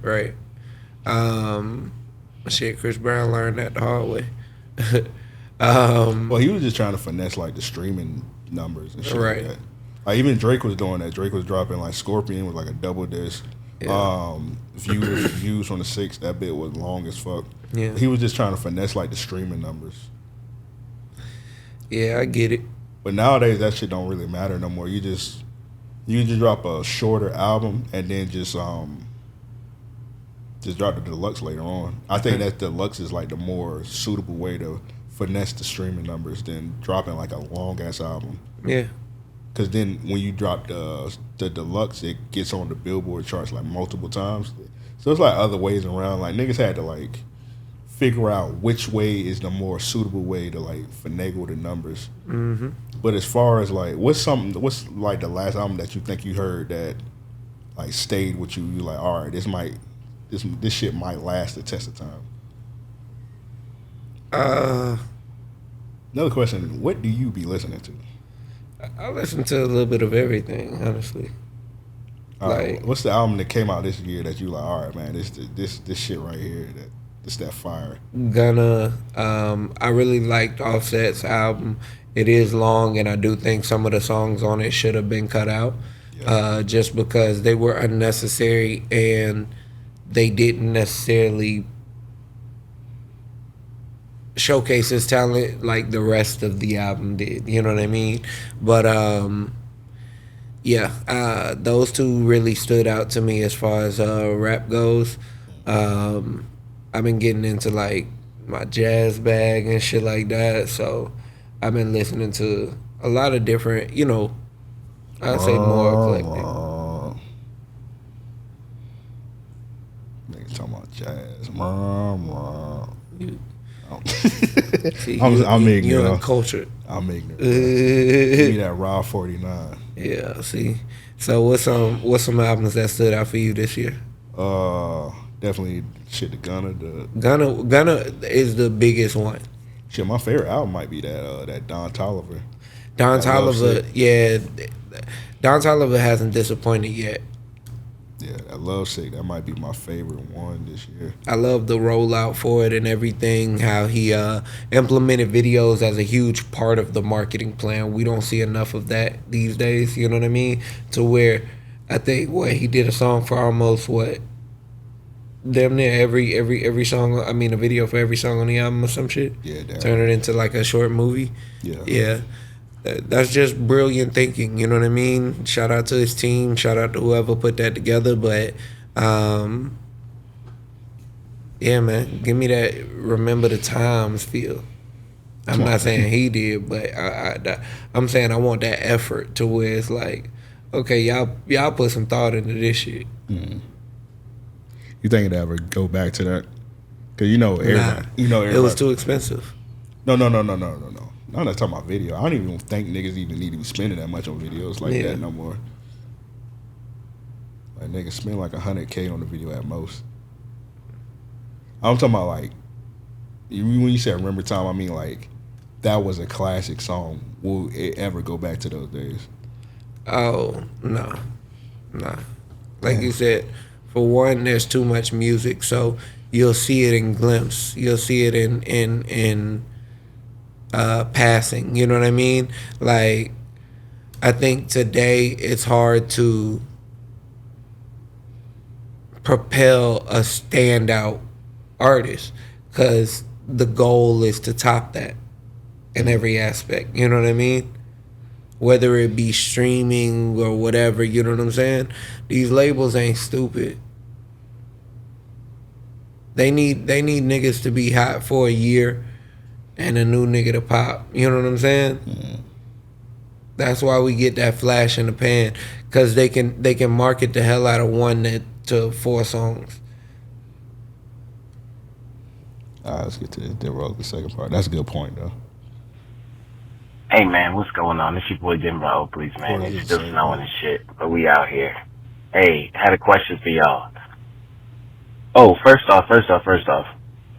Shit, Chris Brown learned that the hard way. Well, he was just trying to finesse like the streaming numbers and shit like that. Like even Drake was doing that. Drake was dropping like Scorpion was like a double disc. Yeah. Views from the 6, that bit was long as fuck. Yeah. He was just trying to finesse like the streaming numbers. Yeah, I get it. But nowadays that shit don't really matter no more. You just drop a shorter album and then just drop the deluxe later on. I think that deluxe is like the more suitable way to finesse the streaming numbers than dropping like a long ass album. Yeah. Because then when you drop the deluxe, it gets on the Billboard charts like multiple times. So it's like other ways around. Like niggas had to like figure out which way is the more suitable way to like finagle the numbers. Mm-hmm. But as far as like what's like the last album that you think you heard that like stayed with you? You like, all right, this shit might last the test of time. Another question: what do you be listening to? I listen to a little bit of everything, honestly. What's the album that came out this year that you like? All right, man, this shit right here, that fire. Gunna. I really liked Offset's album. It is long, and I do think some of the songs on it should have been cut out, just because they were unnecessary and they didn't necessarily showcase his talent like the rest of the album did. You know what I mean? But those two really stood out to me as far as rap goes. I've been getting into like my jazz bag and shit like that, so I've been listening to a lot of different, I'd say more eclectic. Nigga talking about jazz. See, I'm ignorant. You're uncultured. I'm ignorant. Give me that Raw 49. Yeah, see. So what's some albums that stood out for you this year? Definitely shit, the Gunna. Gunna is the biggest one. Shit, my favorite album might be that Don Toliver. Don Toliver, yeah. Don Toliver hasn't disappointed yet. Yeah, that Love Sick, that might be my favorite one this year. I love the rollout for it and everything, how he implemented videos as a huge part of the marketing plan. We don't see enough of that these days, you know what I mean? To where I think, he did a song for almost, damn near every song, a video for every song on the album or some shit? Yeah, damn. Turn it into like a short movie? Yeah. Yeah. That's just brilliant thinking, you know what I mean? Shout out to his team, shout out to whoever put that together, but yeah, man, give me that Remember the Times feel. I'm not saying he did, but I'm saying I want that effort to where it's like, okay, y'all put some thought into this shit. Mm. You think it ever go back to that? Because everybody. It was too expensive. No. I'm not talking about video. I don't even think niggas even need to be spending that much on videos like that no more. Like niggas spend like $100K on the video at most. I'm talking about like when you say remember time, I mean like that was a classic song. Will it ever go back to those days? Oh no. Like you said, for one, there's too much music, so you'll see it in glimpse. You'll see it in passing. You know what I mean? Like I think today it's hard to propel a standout artist because the goal is to top that in every aspect. You know what I mean? Whether it be streaming or whatever, you know what I'm saying? These labels ain't stupid. They need niggas to be hot for a year and a new nigga to pop. You know what I'm saying? Mm. That's why we get that flash in the pan, because they can market the hell out of 1 to 4 songs. All right, let's get to the second part. That's a good point, though. Hey, man, what's going on? It's your boy Denver Oakley's, man. It's still snowing and shit, but we out here. Hey, had a question for y'all. Oh, first off.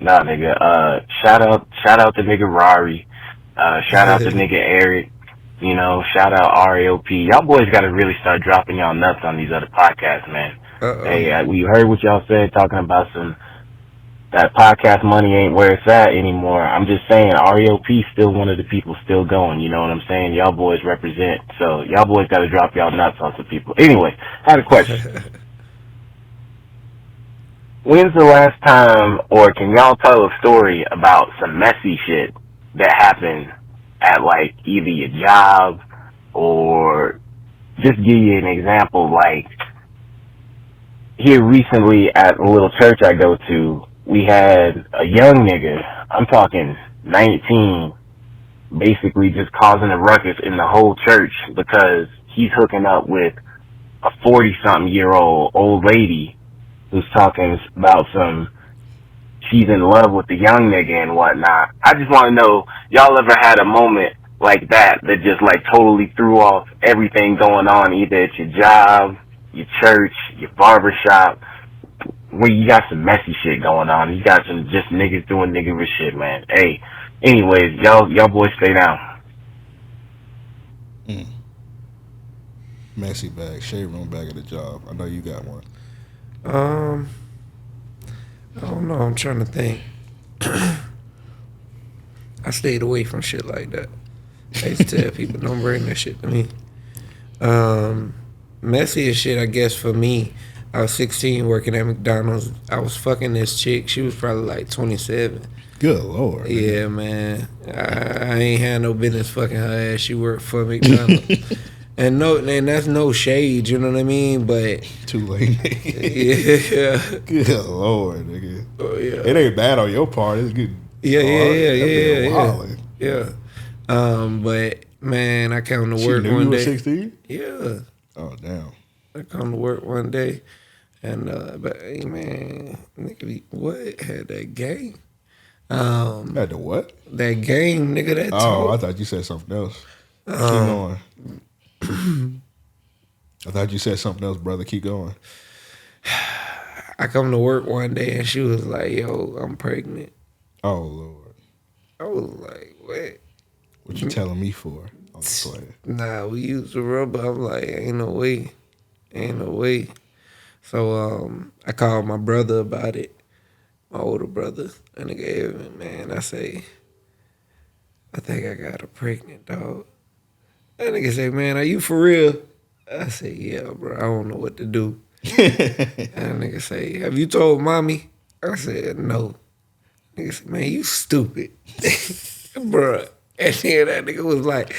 Nah, nigga, shout out to nigga Rari. Shout out to nigga Eric. You know, shout out RAOP. Y'all boys gotta really start dropping y'all nuts on these other podcasts, man. Hey, we heard what y'all said, talking about that podcast money ain't where it's at anymore. I'm just saying, RAOP still one of the people still going. You know what I'm saying? Y'all boys represent. So y'all boys got to drop y'all nuts on some people. Anyway, I had a question. When's the last time, or can y'all tell a story about some messy shit that happened at like either your job or just give you an example, like here recently at a little church I go to, we had a young nigga, I'm talking 19, basically just causing a ruckus in the whole church because he's hooking up with a 40-something-year-old old lady who's talking about she's in love with the young nigga and whatnot. I just want to know, y'all ever had a moment like that just like totally threw off everything going on, either at your job, your church, your barbershop, where you got some messy shit going on. You got some just niggas doing nigga shit, man. Hey, anyways, y'all boys stay down. Messy bag, shade room bag at the job. I know you got one. I don't know. I'm trying to think. I stayed away from shit like that. I used to tell people, don't bring that shit to me. Messy as shit, I guess, for me. I was 16 working at McDonald's. I was fucking this chick. She was probably like 27. Good Lord. Yeah, man. I ain't had no business fucking her ass. She worked for McDonald's. And that's no shade, you know what I mean? But too late. Yeah. Good Lord, nigga. Oh, yeah. It ain't bad on your part. It's good. Yeah. But man, I come to work one day. You were 16? Yeah. Oh damn. I come to work one day, and but hey, man, nigga, what had that game? Had the what? That game, nigga. That I thought you said something else. Keep going. I thought you said something else, brother. Keep going. I come to work one day and she was like, "Yo, I'm pregnant." Oh Lord. I was like, "What? What you telling me for?" I'm just playing. Nah, we used the rubber. I'm like, ain't no way. So I called my brother about it, my older brother, and I gave him, man, I say, I think I got her pregnant, dog. That nigga say, man, are you for real? I say, yeah, bro, I don't know what to do. And that nigga say, have you told mommy? I said, no. Nigga said, man, you stupid. Bro. And then that nigga was like,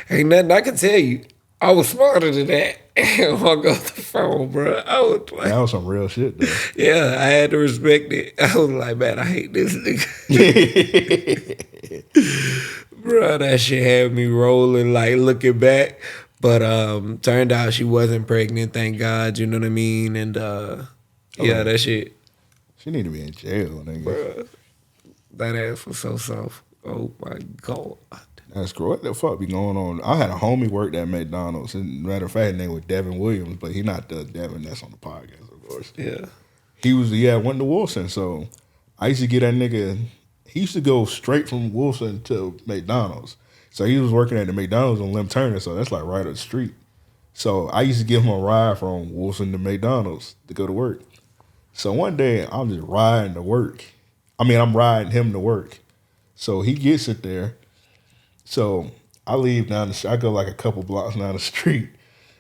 ain't nothing I can tell you. I was smarter than that. And walk off the phone, bro. I was like, that was some real shit, though. Yeah, I had to respect it. I was like, man, I hate this nigga. Bro, that shit had me rolling, like looking back. But turned out she wasn't pregnant, thank God, you know what I mean? And yeah, that shit. She need to be in jail, nigga. Bruh, that ass was so soft. Oh my God. That's great. What the fuck be going on? I had a homie work at McDonald's. And matter of fact, his name was Devin Williams, but he not the Devin that's on the podcast, of course. Yeah. He was went to Wilson. So I used to get that nigga. He used to go straight from Wilson to McDonald's. So he was working at the McDonald's on Lim Turner, so that's like right up the street. So I used to give him a ride from Wilson to McDonald's to go to work. So one day I'm just riding to work. I'm riding him to work. So he gets it there. So I leave I go like a couple blocks down the street.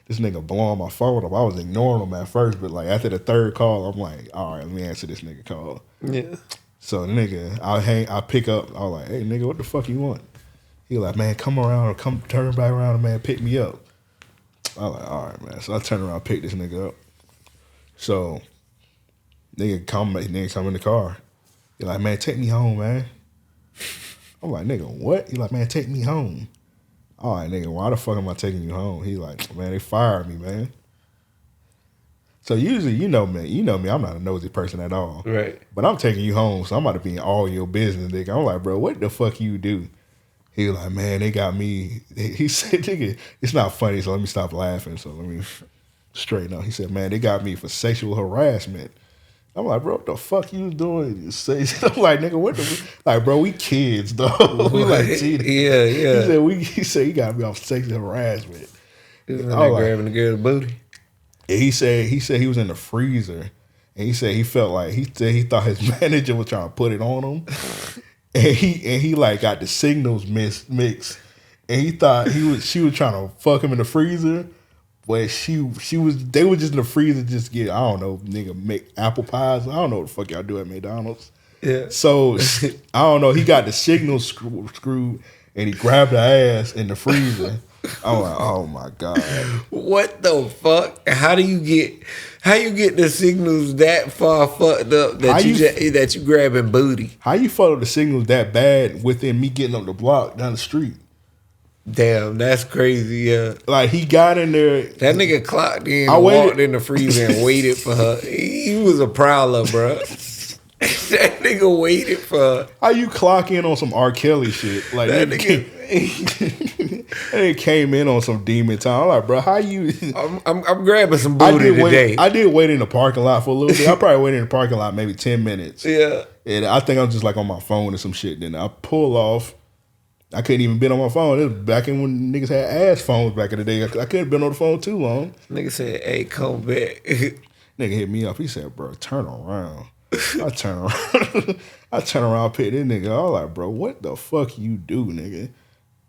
This nigga blowing my phone up. I was ignoring him at first, but like after the third call, I'm like, all right, let me answer this nigga call. Yeah. So the nigga, I pick up. I was like, hey nigga, what the fuck you want? He was like, man, come around or come turn back around and man, pick me up. I was like, all right, man. So I turn around, pick this nigga up. So nigga come in the car. He like, man, take me home, man. I'm like, nigga, what? He like, man, take me home. All right, nigga, why the fuck am I taking you home? He like, man, they fired me, man. So usually, you know me, I'm not a nosy person at all. Right. But I'm taking you home, so I'm about to be in all your business, nigga. I'm like, bro, what the fuck you do? He was like, man, they got me. He said, nigga, it's not funny, so let me stop laughing. So let me straighten up. He said, man, they got me for sexual harassment. I'm like, bro, what the fuck you doing? I'm like, nigga, what the like, bro, we kids, dog. We like cheating. Yeah. He said he got me off sexual harassment. He was like grabbing the girl's booty. And he said he was in the freezer, and he said he felt like he thought his manager was trying to put it on him, and he like got the signals mixed, and he thought she was trying to fuck him in the freezer. But they were just in the freezer just get, I don't know, nigga, make apple pies. I don't know what the fuck y'all do at McDonald's. Yeah. So, I don't know, he got the signal screwed and he grabbed her ass in the freezer. I'm like, oh my God. What the fuck? How you get the signals that far fucked up that you grabbing booty? How you follow the signals that bad within me getting up the block down the street? Damn, that's crazy, yeah. Like, he got in there. That nigga clocked in and walked in the freezer and waited for her. He was a prowler, bro. That nigga waited for her. How you clock in on some R. Kelly shit? Like, that nigga came in on some demon time. I'm like, bro, how you... I'm grabbing some booty today. I did wait in the parking lot for a little bit. I probably waited in the parking lot maybe 10 minutes. Yeah. And I think I'm just like on my phone or some shit. Then I pull off. I couldn't even been on my phone. It was back in when niggas had ass phones back in the day. I couldn't have been on the phone too long. Nigga said, hey, come back. Nigga hit me up. He said, bro, turn around. I turn around, pick this nigga. I was like, bro, what the fuck you do, nigga?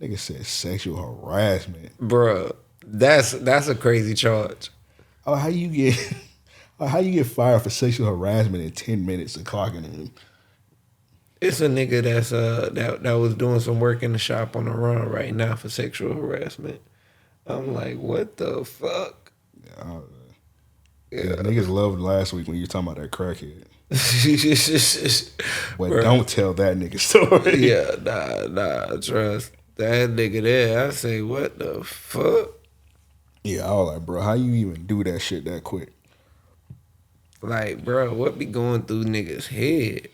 Nigga said sexual harassment. Bro, that's a crazy charge. Oh, how you get fired for sexual harassment in 10 minutes of clocking in? It's a nigga that's that was doing some work in the shop on the run right now for sexual harassment. I'm like, what the fuck? Yeah, niggas loved last week when you were talking about that crackhead. But don't tell that nigga story. Yeah, nah, trust that nigga there. I say, what the fuck? Yeah, I was like, bro, how you even do that shit that quick? Like, bro, what be going through niggas' head?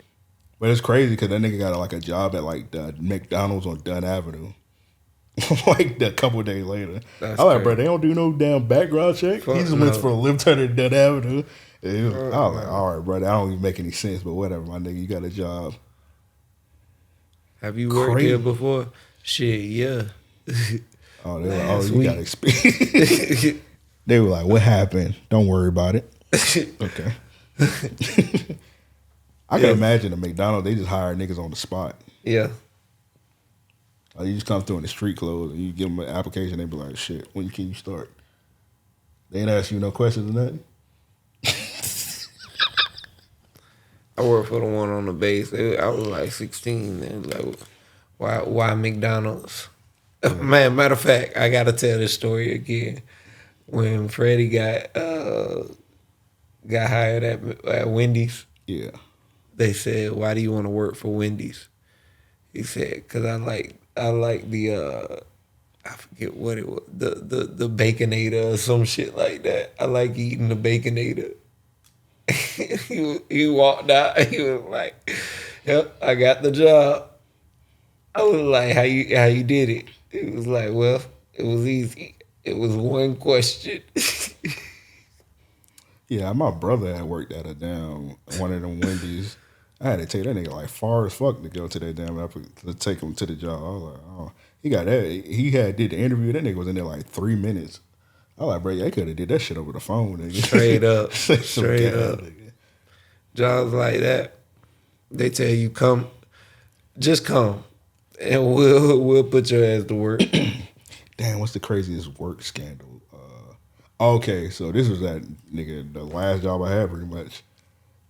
But it's crazy because that nigga got like a job at like the McDonald's on Dunn Avenue. Like a couple of days later. I was like, bro, they don't do no damn background check. He just went for a Lim Turner to Dunn Avenue. I was like, all right, bro, that don't even make any sense, but whatever, my nigga, you got a job. Have you worked here before? Shit, yeah. Oh, they were like, oh, you got experience. They were like, what happened? Don't worry about it. Okay. I can imagine a McDonald's, they just hire niggas on the spot. Yeah. Like you just come through in the street clothes and you give them an application, they be like, shit, when can you start? They ain't ask you no questions or nothing? I worked for the one on the base. I was like 16. They was like, why McDonald's? Man, matter of fact, I gotta tell this story again. When Freddie got hired at Wendy's, yeah, they said, "Why do you want to work for Wendy's?" He said, "Cause I like the I forget what it was, the Baconator or some shit like that. I like eating the Baconator." he walked out. He was like, "Yep, I got the job." I was like, "How you did it?" He was like, "Well, it was easy. It was one question." Yeah, my brother had worked at one of them Wendy's. I had to take that nigga like far as fuck to go to that damn effort to take him to the job. I was like, oh, he got that. He did the interview. That nigga was in there like 3 minutes. I was like, bro, they could have did that shit over the phone, nigga. Straight up, straight up. Nigga. Jobs like that, they tell you just come, and we'll put your ass to work. Damn, what's the craziest work scandal? Okay, so this was that nigga, the last job I had pretty much.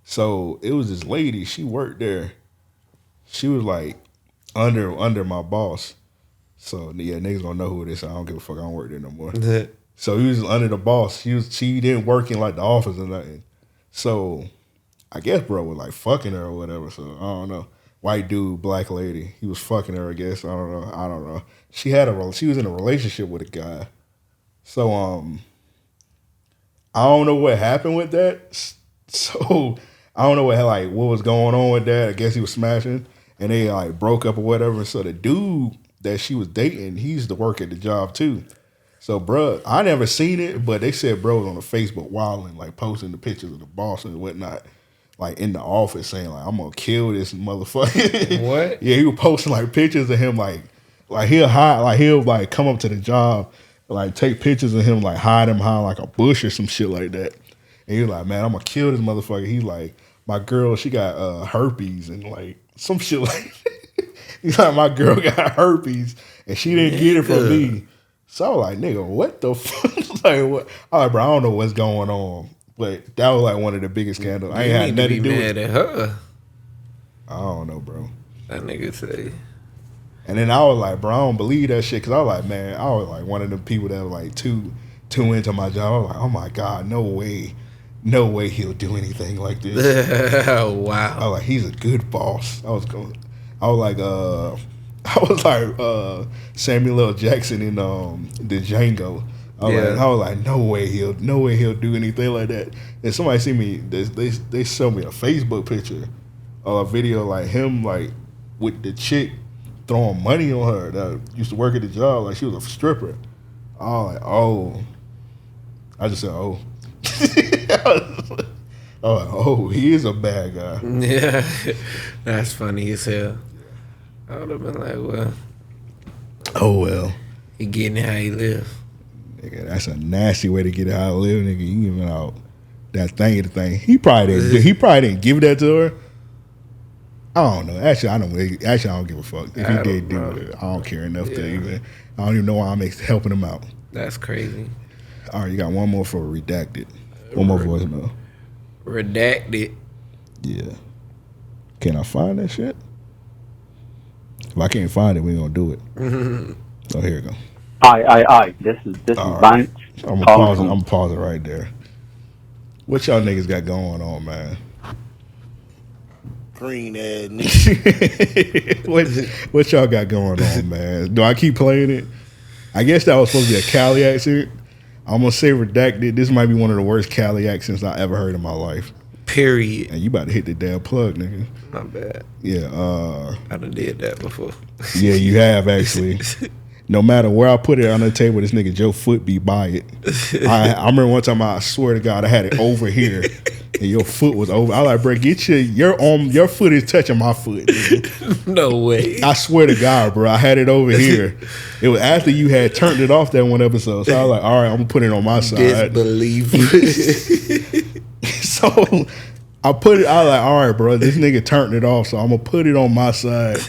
So it was this lady, she worked there. She was like under my boss. So yeah, niggas gonna know who it is. So I don't give a fuck. I don't work there no more. So he was under the boss. She didn't work in like the office or nothing. So I guess bro was like fucking her or whatever. So I don't know. White dude, black lady. He was fucking her, I guess. I don't know. She was in a relationship with a guy. So I don't know what happened with that. So I don't know what was going on with that. I guess he was smashing and they like broke up or whatever. So the dude that she was dating, he used to work at the job too. So bruh, I never seen it, but they said bro was on the Facebook wilding, like posting the pictures of the boss and whatnot, like in the office saying like, I'm gonna kill this motherfucker. What? Yeah, he was posting like pictures of him like he'll come up to the job, like take pictures of him like hide him behind like a bush or some shit like that. And he was like, man, I'm gonna kill this motherfucker. He's like, my girl, she got herpes and like some shit like that. He's like, my girl got herpes and she didn't get it from me. So I was like, nigga, what the fuck? Like, what? All right, bro, I don't know what's going on. But that was like one of the biggest scandals. I ain't had nothing to do with it. At her. I don't know, bro. That nigga say. And then I was like, bro, I don't believe that shit. Cause I was like, man, I was like one of the people that was like too into my job. I was like, oh my God, no way he'll do anything like this. Wow. I was like, he's a good boss. I was like Samuel L. Jackson in the Django. I was like, no way he'll do anything like that. And somebody see me, they showed me a Facebook picture or a video like him like with the chick throwing money on her that used to work at the job, like she was a stripper. I was like, oh. I just said, oh. I was like, oh, he is a bad guy. Yeah, that's funny as hell. I would have been like, well. Oh, well. He getting it how he live. Nigga, that's a nasty way to get it how I live, nigga. You giving out that thing. He probably didn't give that to her. I don't know. Actually, I don't give a fuck. If he did do it, I don't care enough to even. I don't even know why I'm helping him out. That's crazy. All right, you got one more for Redacted. One more voicemail. Redacted. Yeah. Can I find that shit? If I can't find it, we ain't gonna do it. Oh, here we go. Aye. This is Banks. I'm gonna pause it right there. What y'all niggas got going on, man? Green ass nigga. what y'all got going on, man? Do I keep playing it? I guess that was supposed to be a Cali accent. I'm gonna say Redacted. This might be one of the worst Cali accents I ever heard in my life. Period. And you about to hit the damn plug, nigga. Not bad. Yeah. I done did that before. Yeah, you have actually. No matter where I put it on the table, this nigga Joe Foot be by it. I remember one time, I swear to God, I had it over here, and your foot was over. I was like, bro, get your foot is touching my foot. Nigga. No way. I swear to God, bro, I had it over here. It was after you had turned it off that one episode, so I was like, all right, I'm gonna put it on my side. Disbelief. So I put it. I was like, all right, bro, this nigga turned it off, so I'm gonna put it on my side.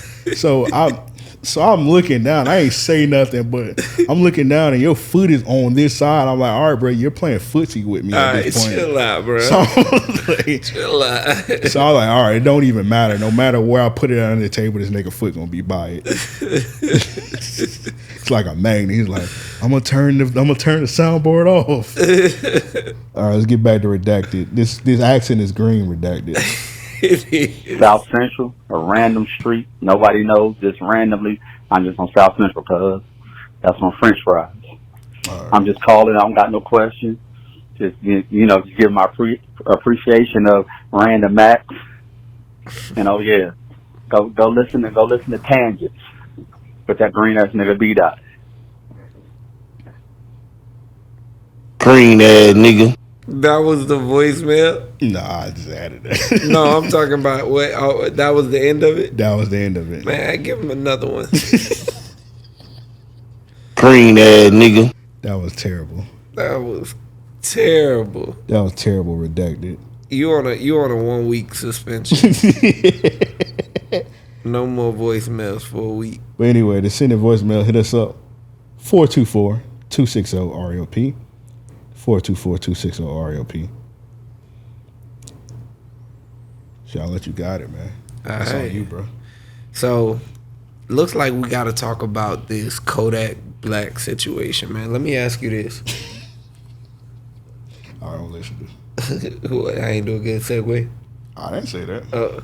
So I'm looking down. I ain't say nothing, but I'm looking down and your foot is on this side. I'm like, all right, bro, you're playing footsie with me at this point. Chill out, bro. So Chill out. So I was like, all right, it don't even matter. No matter where I put it on the table, this nigga foot gonna be by it. It's like a magnet. He's like, I'm gonna turn the soundboard off. All right, let's get back to Redacted. This accent is green, Redacted. South Central, a random street. Nobody knows, just randomly. I'm just on South Central because that's my French fries. Right. I'm just calling. I don't got no questions. just just give my appreciation of Random Acts. And oh yeah, go listen to Tangents with that green ass nigga B-Dot. Green ass nigga. That was the voicemail? Nah, I just added that. No, I'm talking about what? Oh, that was the end of it? That was the end of it. Man, give him another one. Green ass nigga. That was terrible. That was terrible. That was terrible. Redacted. You on a 1 week suspension. No more voicemails for a week. But anyway, to send a voicemail, hit us up 424-260-RLP. 424-260-RLP. Shall I let you got it, man? That's on you, bro. So, looks like we got to talk about this Kodak Black situation, man. Let me ask you this. I don't listen to I ain't doing a good segue. I didn't say that.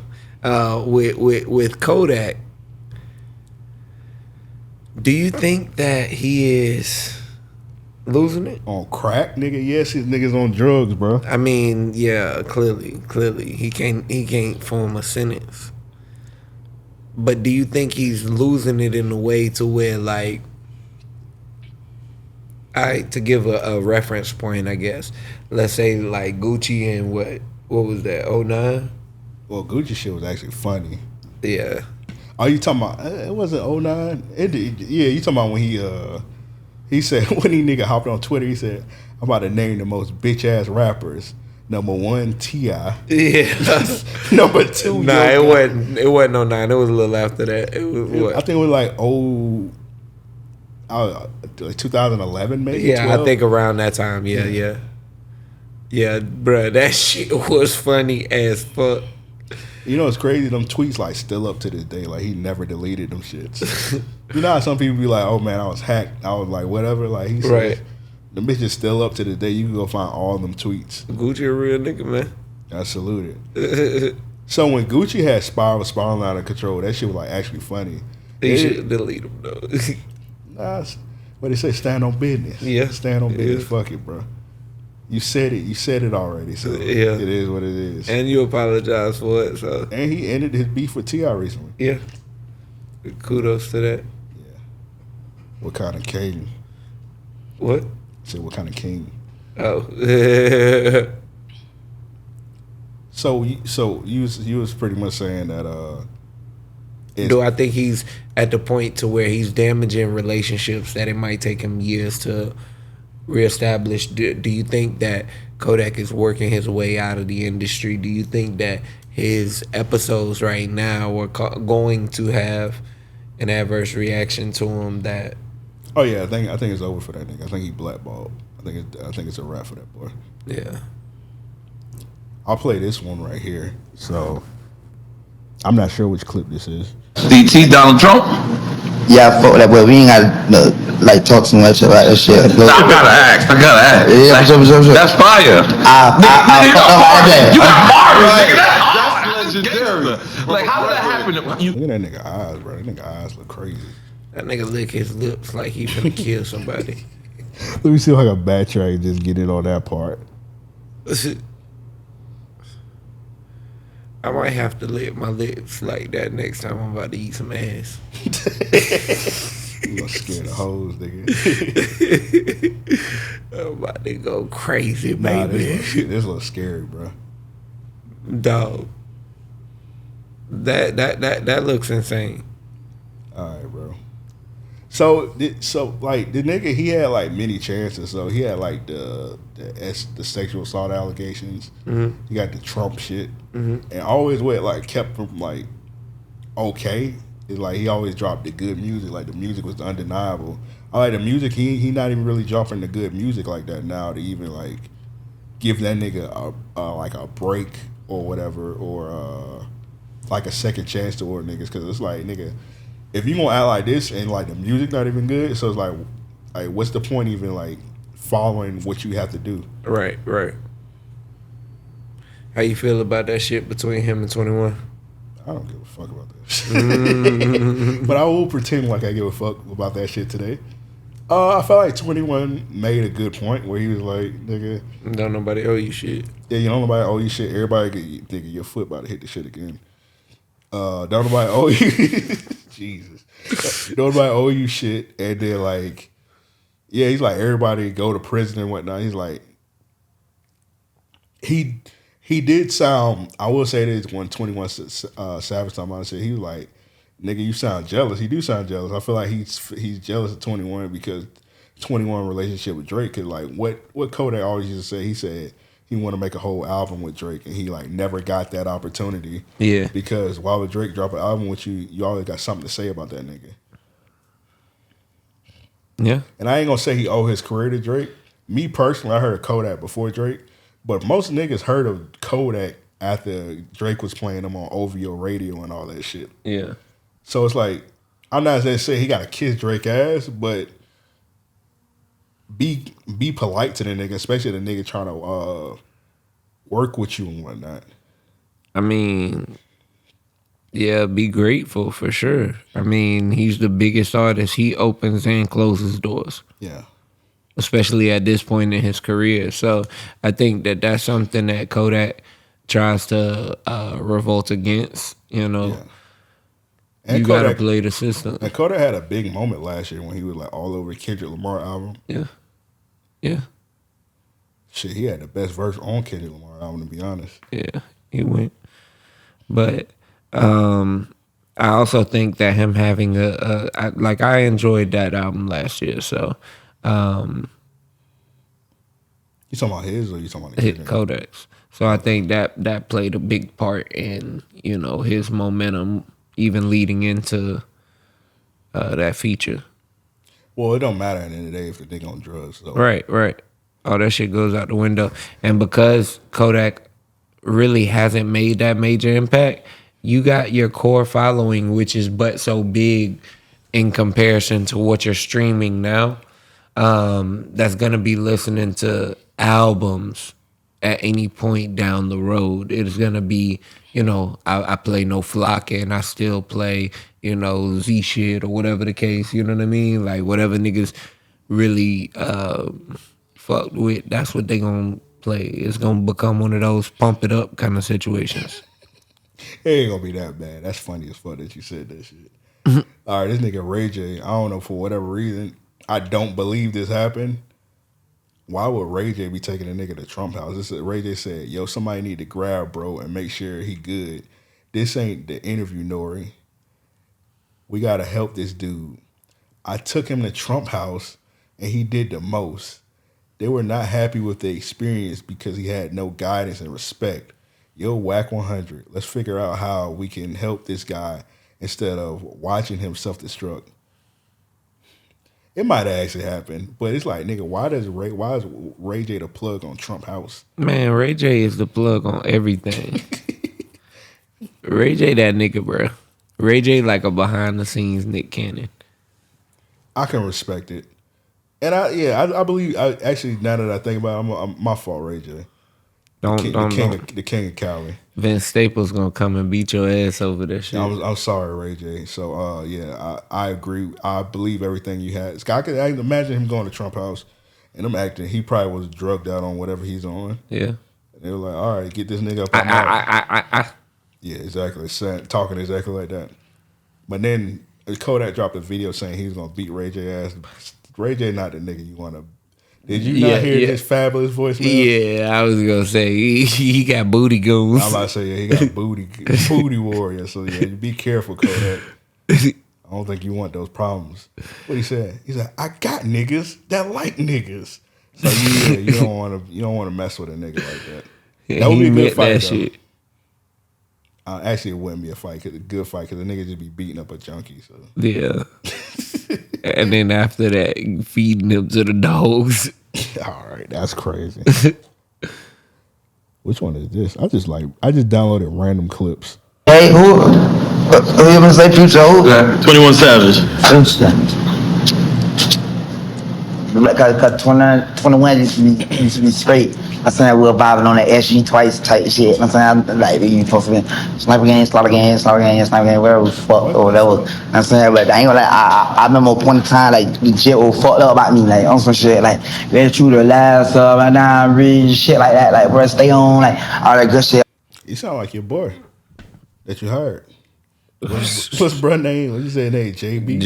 With Kodak, do you think that he is losing it? On crack, nigga? Yes, his niggas on drugs, bro. I mean, yeah, clearly. He can't form a sentence. But do you think he's losing it in a way to where, like, to give a reference point, I guess. Let's say like Gucci and what was that, 09? Well, Gucci shit was actually funny. Yeah. Are you talking about, it wasn't 09? Yeah, you talking about when he said, when he nigga hopped on Twitter, he said, I'm about to name the most bitch ass rappers. Number 1, T.I. Yeah. Number 2, Nah, it wasn't 09. It was a little after that. It was what? I think it was like 2011 maybe. Yeah, 12? I think around that time. Yeah, bruh, that shit was funny as fuck. You know, it's crazy. Them tweets like still up to this day. Like he never deleted them shits. You know how some people be like, "Oh man, I was hacked." I was like, "Whatever." Like he said, right. The bitch is still up to this day. You can go find all them tweets. Gucci a real nigga, man. I salute it. So when Gucci had spiraling out of control, that shit was like actually funny. They should delete them though. Nah, what they say, stand on business. Yeah, stand on business. Fuck it, bro. You said it. You said it already. So yeah, it is what it is. And you apologize for it. So and he ended his beef with T.I. recently. Yeah. Kudos to that. Yeah. What kind of king? What? I said what kind of king? Oh. So you was pretty much saying that. Do I think he's at the point to where he's damaging relationships that it might take him years to reestablish? Do you think that Kodak is working his way out of the industry? Do you think that his episodes right now are going to have an adverse reaction to him? That oh yeah, I think it's over for that nigga. I think he blackballed. I think it's a wrap for that boy. Yeah. I'll play this one right here. So I'm not sure which clip this is. See Donald Trump? Yeah, I fuck that, but we ain't gotta like talk too much about that shit. I gotta ask. Yeah, like, sure. That's fire. You got bars, right. That's legendary. Like, how did that happen? Look at that nigga eyes, bro. That nigga eyes look crazy. That nigga lick his lips like he finna kill somebody. Let me see if I can backtrack and just get in on that part. I might have to lick my lips like that next time I'm about to eat some ass. You gonna scare the hoes, nigga. I'm about to go crazy, Nah, baby. this looks scary, bro. Dog. That looks insane. All right, bro. So like the nigga, he had like many chances. So he had like the sexual assault allegations. Mm-hmm. He got the Trump shit, Mm-hmm. and always what like kept him like okay. It's like he always dropped the good music. Like the music was undeniable. I like the music. He not even really dropping the good music like that now to even like give that nigga like a break or whatever, or like a second chance toward niggas. Because it's like, nigga, if you gonna act like this and like the music not even good, so it's like what's the point even like following what you have to do? Right. How you feel about that shit between him and 21? I don't give a fuck about that shit. But I will pretend like I give a fuck about that shit today. I felt like 21 made a good point where he was like, "Nigga, don't nobody owe you shit." Yeah, you don't nobody owe you shit. Everybody get nigga, your foot about to hit the shit again. Don't nobody owe you. Jesus, don't nobody owe you shit. And then like, yeah, he's like everybody go to prison and whatnot. He's like, he did sound. I will say this when 21 Savage talking about it, he was like, nigga, you sound jealous. He do sound jealous. I feel like he's jealous of 21 because 21 relationship with Drake. Cause like what Kodak always used to say, he said he want to make a whole album with Drake, and he like never got that opportunity. Yeah, because why would Drake drop an album with you? You always got something to say about that nigga. Yeah, and I ain't gonna say he owe his career to Drake. Me personally, I heard of Kodak before Drake, but most niggas heard of Kodak after Drake was playing him on OVO radio and all that shit. Yeah. So it's like, I'm not gonna say he got to kiss Drake ass, but be polite to the nigga, especially the nigga trying to work with you and whatnot. I mean, yeah, be grateful for sure. I mean, he's the biggest artist. He opens and closes doors. Yeah. Especially at this point in his career. So I think that that's something that Kodak tries to revolt against, you know. Yeah. And you gotta play the system. And Kodak had a big moment last year when he was like all over Kendrick Lamar album. Yeah. Yeah. Shit, he had the best verse on Kendrick Lamar album, to be honest. Yeah, he went. But I also think that him having I enjoyed that album last year, so you talking about his or you talking about his Kodak's? So I think that played a big part in, you know, his momentum even leading into that feature. Well, it don't matter at the end of the day if the nigga on drugs. So. Right. All that shit goes out the window. And because Kodak really hasn't made that major impact, you got your core following, which is but so big in comparison to what you're streaming now. That's gonna be listening to albums at any point down the road. It's gonna be, you know, I play No Flock and I still play, you know, Z shit or whatever the case, you know what I mean? Like whatever niggas really fucked with, that's what they gonna play. It's gonna become one of those pump it up kind of situations. It ain't gonna be that bad. That's funny as fuck that you said that shit. All right, this nigga Ray J, I don't know, for whatever reason, I don't believe this happened. Why would Ray J be taking a nigga to Trump house? Ray J said, yo, somebody need to grab bro and make sure he good. This ain't the interview, Nori. We gotta help this dude. I took him to Trump house and he did the most. They were not happy with the experience because he had no guidance and respect. Yo, whack 100. Let's figure out how we can help this guy instead of watching him self-destruct. It might have actually happened, but it's like, nigga, why is Ray J the plug on Trump house? Man, Ray J is the plug on everything. Ray J that nigga, bro. Ray J like a behind the scenes Nick Cannon. I can respect it. And I believe, actually, now that I think about it, I'm my fault, Ray J. The king of Cali. Vince Staples gonna come and beat your ass over this shit. I'm sorry, Ray J. So I agree. I believe everything you had. I can imagine him going to Trump house and them acting. He probably was drugged out on whatever he's on. Yeah. And they were like, all right, get this nigga up. Yeah, exactly. Talking exactly like that. But then Kodak dropped a video saying he was gonna beat Ray J ass. Ray J not the nigga you want to. Did you not hear his fabulous voice? Yeah, I was gonna say he got booty goons. I'm about to say he got booty warrior. So yeah, be careful, Kodak. I don't think you want those problems. What he said? He said, "I got niggas that like niggas." So you don't want to mess with a nigga like that. Yeah, that would be a good fight. Shit. Actually, it wouldn't be a fight. A good fight because the nigga just be beating up a junkie. So yeah. And then after that, feeding him to the dogs. All right, that's crazy. Which one is this? I just downloaded random clips. Hey, who you gonna say Future? 21 Savage. Like I got 21 used to be straight. I'm saying we were vibing on that SG twice type shit. I'm saying like you supposed to be sniper game, slaughter game, whatever the fuck or whatever. I'm saying, but I ain't gonna I remember a point in time like the shit was fucked up about me, like on some shit like let's true the last right now, read shit like that, like bro, stay on, like all that good shit. You sound like your boy that you hired. What's bro name? What you say name? JB.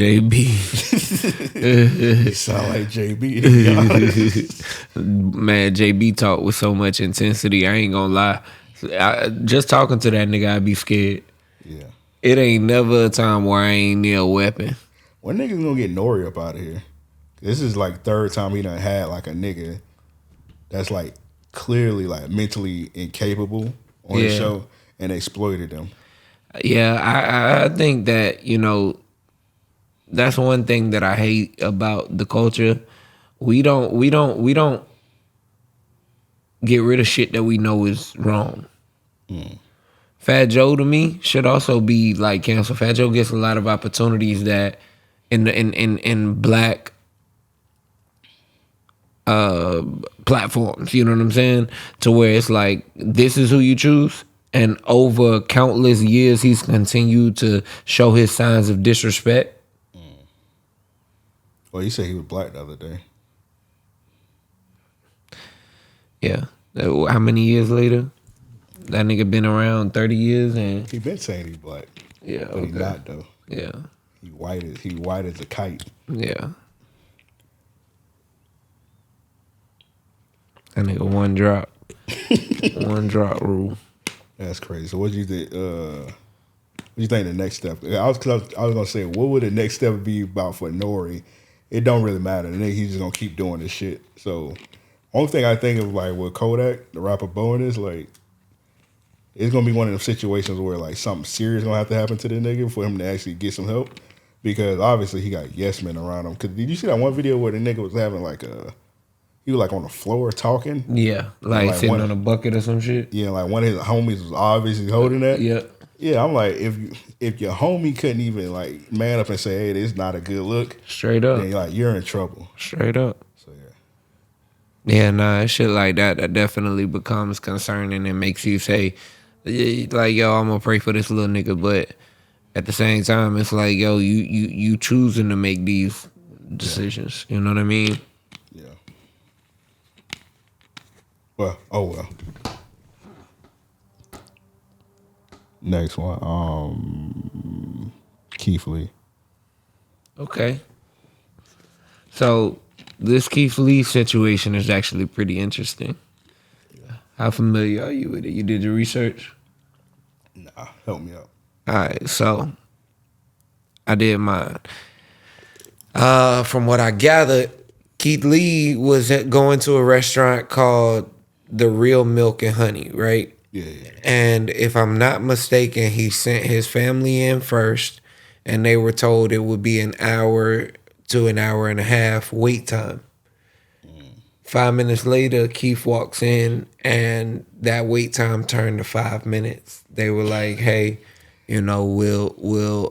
You sound like JB. Man, JB talk with so much intensity. I ain't gonna lie. Just talking to that nigga, I'd be scared. Yeah. It ain't never a time where I ain't near a weapon. When niggas gonna get Nori up out of here? This is like third time he done had like a nigga that's like clearly like mentally incapable on the show and exploited them. Yeah, I think that, you know, that's one thing that I hate about the culture. We don't get rid of shit that we know is wrong. Fat Joe to me should also be like canceled. Fat Joe gets a lot of opportunities that in black platforms, you know what I'm saying? To where it's like, this is who you choose. And over countless years, he's continued to show his signs of disrespect. Well, you said he was black the other day. Yeah. How many years later? That nigga been around 30 years and he been saying he's black. Yeah, but he's not though. Yeah. He white as a kite. Yeah. That nigga one drop. One drop rule. That's crazy. So what do you think? What do you think the next step? I was gonna say, what would the next step be about for Nori? It don't really matter. And then he's just gonna keep doing this shit. So only thing I think of like with Kodak, the rapper Bowen, is like it's gonna be one of those situations where like something serious gonna have to happen to the nigga for him to actually get some help. Because obviously he got yes men around him. Cause did you see that one video where the nigga was having like he was like on the floor talking? Yeah, like sitting on a bucket or some shit. Yeah, like one of his homies was obviously holding that. Yeah. Yeah, I'm like, if your homie couldn't even like man up and say, hey, this is not a good look. Straight up. Then you're in trouble. Straight up. So yeah. Yeah, nah, shit like that definitely becomes concerning and makes you say, like, yo, I'm gonna pray for this little nigga, but at the same time, it's like, yo, you choosing to make these decisions. You know what I mean? Yeah. Well, oh well. Next one, Keith Lee. Okay. So this Keith Lee situation is actually pretty interesting. Yeah. How familiar are you with it? You did your research? Nah, help me out. All right, so I did mine. From what I gathered, Keith Lee was going to a restaurant called The Real Milk and Honey, right? Yeah. And if I'm not mistaken, he sent his family in first, and they were told it would be an hour to an hour and a half wait time. 5 minutes later, Keith walks in, and that wait time turned to 5 minutes. They were like, "Hey, you know, we'll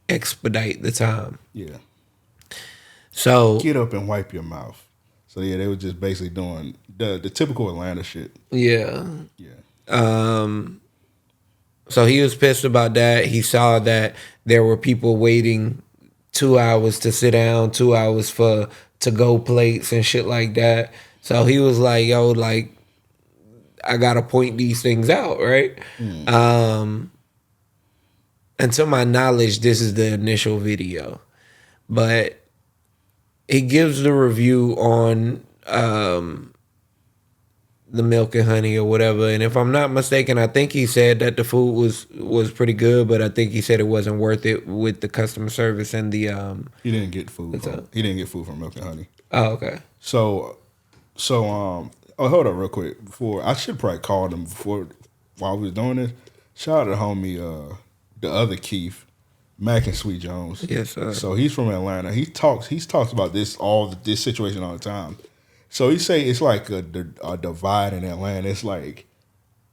expedite the time." Yeah. So get up and wipe your mouth. So yeah, they were just basically doing the typical Atlanta shit. Yeah. Yeah. So he was pissed about that. He saw that there were people waiting 2 hours to sit down, 2 hours for to-go plates and shit like that. So he was like, yo, like, I gotta point these things out, right? And to my knowledge, this is the initial video. But he gives the review on the Milk and Honey or whatever, and if I'm not mistaken, I think he said that the food was pretty good, but I think he said it wasn't worth it with the customer service and the He didn't get food. He didn't get food from Milk and Honey. Oh, okay. So oh, hold up real quick. I should probably call him while we was doing this. Shout out to homie the other Keith, Mac and Sweet Jones. Yes, sir. So he's from Atlanta. He talks about this situation all the time. So he say it's like a divide in Atlanta. It's like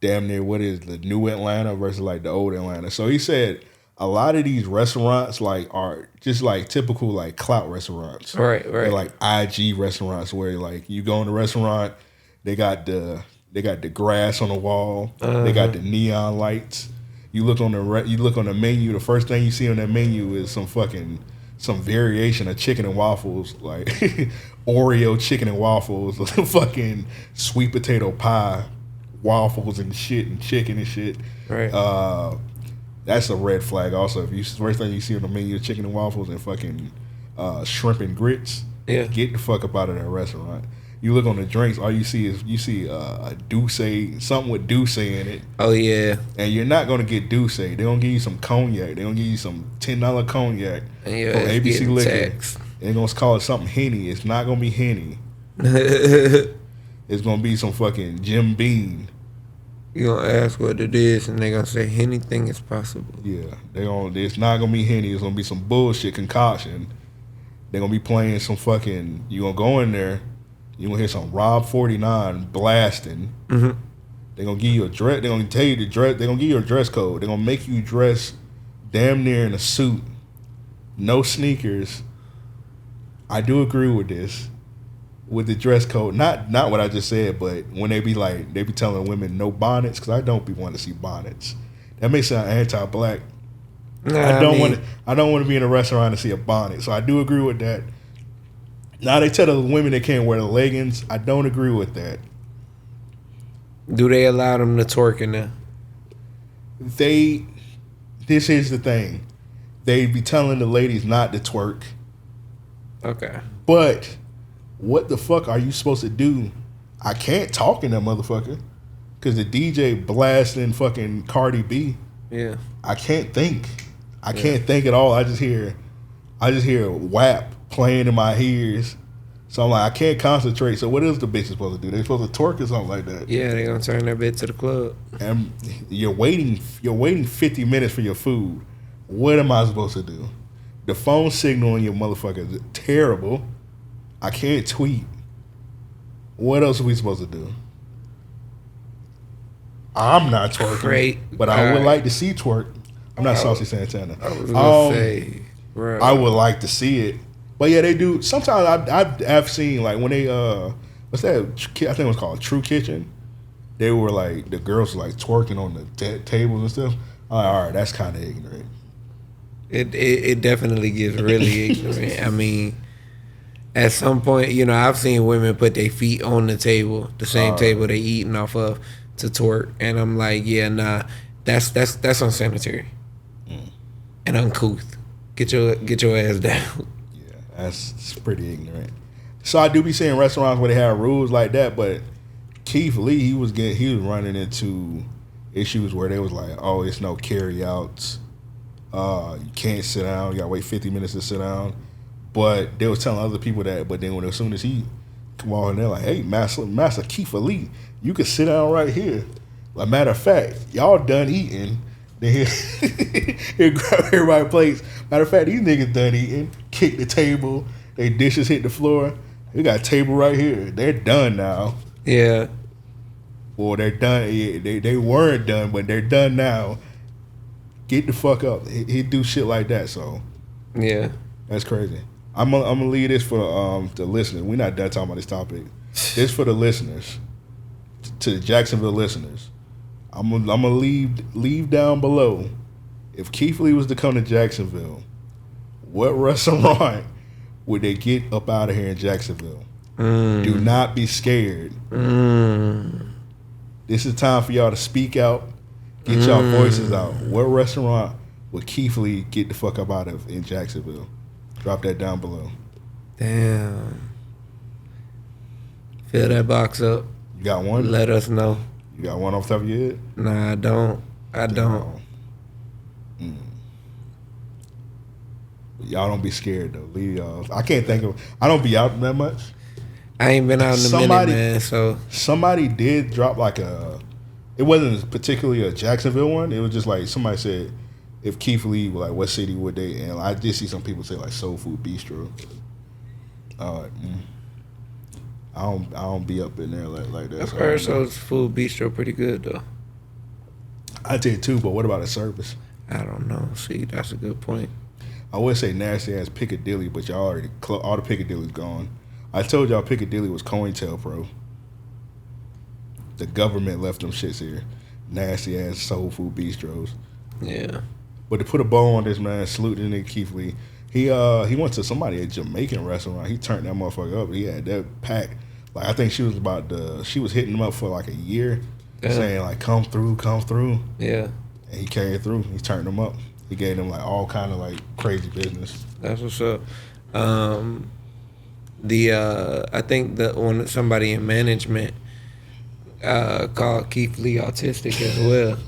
damn near what is the new Atlanta versus like the old Atlanta. So he said a lot of these restaurants like are just like typical like clout restaurants. Right. They're like IG restaurants where like you go in the restaurant, they got the grass on the wall, they got the neon lights. You look on the menu. The first thing you see on that menu is some variation of chicken and waffles, like Oreo chicken and waffles, fucking sweet potato pie, waffles and shit, and chicken and shit. Right. That's a red flag. Also, if first thing you see on the menu is chicken and waffles and fucking shrimp and grits, get the fuck up out of that restaurant. You look on the drinks, all you see is a Douce, something with Douce in it. Oh yeah. And you're not gonna get Douce. They're gonna give you some cognac. They're gonna give you some $10 cognac from ABC Liquor. They're gonna call it something Henny. It's not gonna be Henny. It's gonna be some fucking Jim Beam. You gonna ask what it is, and they gonna say anything is possible. Yeah, it's not gonna be Henny. It's gonna be some bullshit concoction. They're gonna be playing some fucking. You gonna go in there, you gonna hear some Rob 49 blasting. Mm-hmm. They're gonna give you a dress. They're gonna tell you the dress. They're gonna give you a dress code. They're gonna make you dress damn near in a suit, no sneakers. I do agree with this. With the dress code, not what I just said, but when they be telling women no bonnets, because I don't be wanting to see bonnets. That may sound anti-black. I don't want to be in a restaurant and see a bonnet. So I do agree with that. Now they tell the women they can't wear the leggings. I don't agree with that. Do they allow them to twerk in there? This is the thing. They be telling the ladies not to twerk. Okay. But what the fuck are you supposed to do? I can't talk in that motherfucker because the DJ blasting fucking Cardi B. Yeah. I can't think. I can't think at all. I just hear WAP playing in my ears. So I'm like, I can't concentrate. So what is the bitch supposed to do? They supposed to twerk or something like that. Yeah, they gonna turn their bed to the club. And you're waiting 50 minutes for your food. What am I supposed to do? The phone signal on your motherfucker is terrible. I can't tweet. What else are we supposed to do? I'm not twerking. Great. But I would like to see twerk. I'm not Saucy Santana. I was gonna say, bro. I would like to see it. But yeah, they do. Sometimes I've seen like when they what's that? I think it was called True Kitchen. They were like the girls were like twerking on the tables and stuff. I'm like, all right, that's kind of ignorant. It definitely gets really ignorant. I mean, at some point, you know, I've seen women put their feet on the table, the same table they eating off of, to twerk, and I'm like, yeah, nah, that's unsanitary and uncouth. Get your ass down. Yeah, that's pretty ignorant. So I do be seeing restaurants where they have rules like that, but Keith Lee, he was running into issues where they was like, oh, it's no carry outs. You can't sit down. You gotta wait 50 minutes to sit down. But they was telling other people that. But then as soon as he come on, they're like, "Hey, Master Keith Lee, you can sit down right here." As a matter of fact, y'all done eating. Then he'll grab everybody's plates. Matter of fact, these niggas done eating. Kick the table. They dishes hit the floor. We got a table right here. They're done now. Yeah. Or they're done. They weren't done, but they're done now. Get the fuck up. He do shit like that. So yeah, that's crazy. I'm gonna leave this for the listeners. We're not done talking about this topic. This for the listeners, to the Jacksonville listeners. I'm gonna leave down below. If Keith Lee was to come to Jacksonville, what restaurant would they get up out of here in Jacksonville? Do not be scared. This is time for y'all to speak out. Get y'all voices out. What restaurant would Keith Lee get the fuck up out of in Jacksonville? Drop that down below. Damn. Fill that box up. You got one? Let us know. You got one off the top of your head? Nah, I don't. Y'all don't be scared though. Leave y'all. I can't think of. I don't be out that much. I ain't been out in a minute, man. So somebody did drop like a. It wasn't particularly a Jacksonville one. It was just like somebody said, if Keith Lee, like what city would they? And I did see some people say like Soul Food Bistro. I don't be up in there like that. I've heard Soul Food Bistro pretty good though. I did too, but what about the service? I don't know. See, that's a good point. I would say nasty ass Piccadilly, but y'all already all the Piccadilly's gone. I told y'all Piccadilly was COINTELPRO. The government left them shits here. Nasty ass soul food bistros. Yeah. But to put a bow on this man, salute to nigga Keith Lee. He went to a Jamaican restaurant. He turned that motherfucker up. He had that pack. Like I think she was hitting him up for like a year, saying like come through. Yeah. And he came through. He turned them up. He gave them like all kind of like crazy business. That's what's up. I think that somebody in management called Keith Lee autistic as well.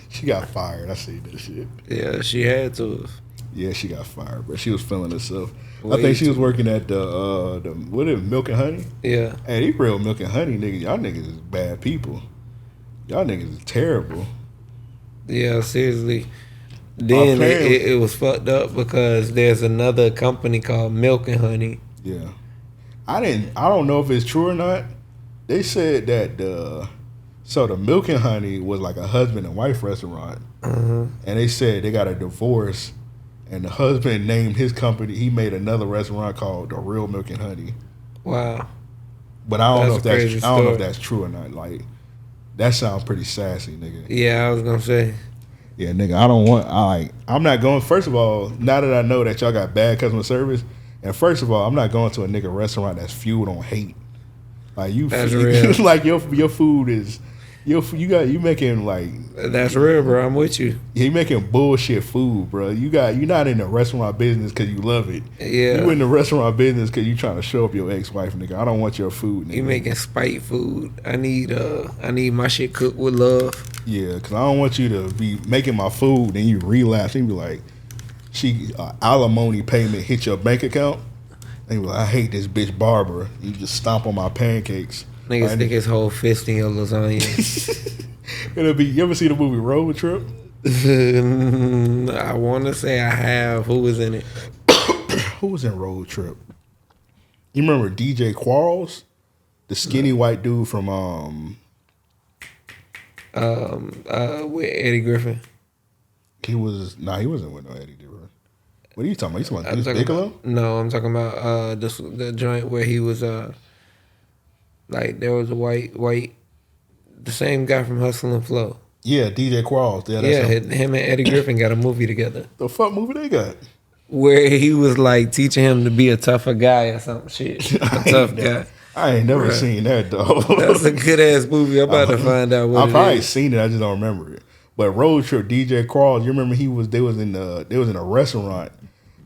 She got fired. I seen this shit. Yeah, she had to. Yeah, she got fired, but she was feeling herself. I think she was working at the what is it, Milk and Honey? Yeah. Hey, these real Milk and Honey niggas. Y'all niggas is bad people. Y'all niggas is terrible. Yeah, seriously. Then it was fucked up because there's another company called Milk and Honey. Yeah. I don't know if it's true or not. They said that the Milk and Honey was like a husband and wife restaurant. And they said they got a divorce, and the husband named his company. He made another restaurant called The Real Milk and Honey. Wow. But I don't know if that's true or not. Like that sounds pretty sassy, nigga. Yeah, I was gonna say. Yeah, nigga, I'm not going. First of all, now that I know that y'all got bad customer service, and first of all, I'm not going to a nigga restaurant that's fueled on hate. Like that's real. Like your food is, you making like. That's real, bro. I'm with you. You making bullshit food, bro. You're not in the restaurant business because you love it. Yeah. You in the restaurant business because you trying to show up your ex-wife, nigga. I don't want your food, nigga. You making spite food. I need my shit cooked with love. Yeah, because I don't want you to be making my food and you relapse and you be like, alimony payment hit your bank account. And you be like, I hate this bitch Barbara. You just stomp on my pancakes. Nigga stick his whole fist in your lasagna. It'll be. You ever see the movie Road Trip? I want to say I have. Who was in it? Who was in Road Trip? You remember DJ Quarles, the skinny white dude from with Eddie Griffin. He wasn't with no Eddie Griffin. What are you talking about? You talking about Bigelow? No, I'm talking about the joint where he was like there was a white the same guy from Hustle and Flow. Yeah, DJ Quarles. Yeah, him and Eddie Griffin got a movie together. The fuck movie they got? Where he was like teaching him to be a tougher guy or some shit. A tough guy. I ain't never seen that though. That's a good ass movie. I'm about to find out what I've probably is. seen it. I just don't remember it. But Road Trip, DJ Quarles, you remember they was in a restaurant,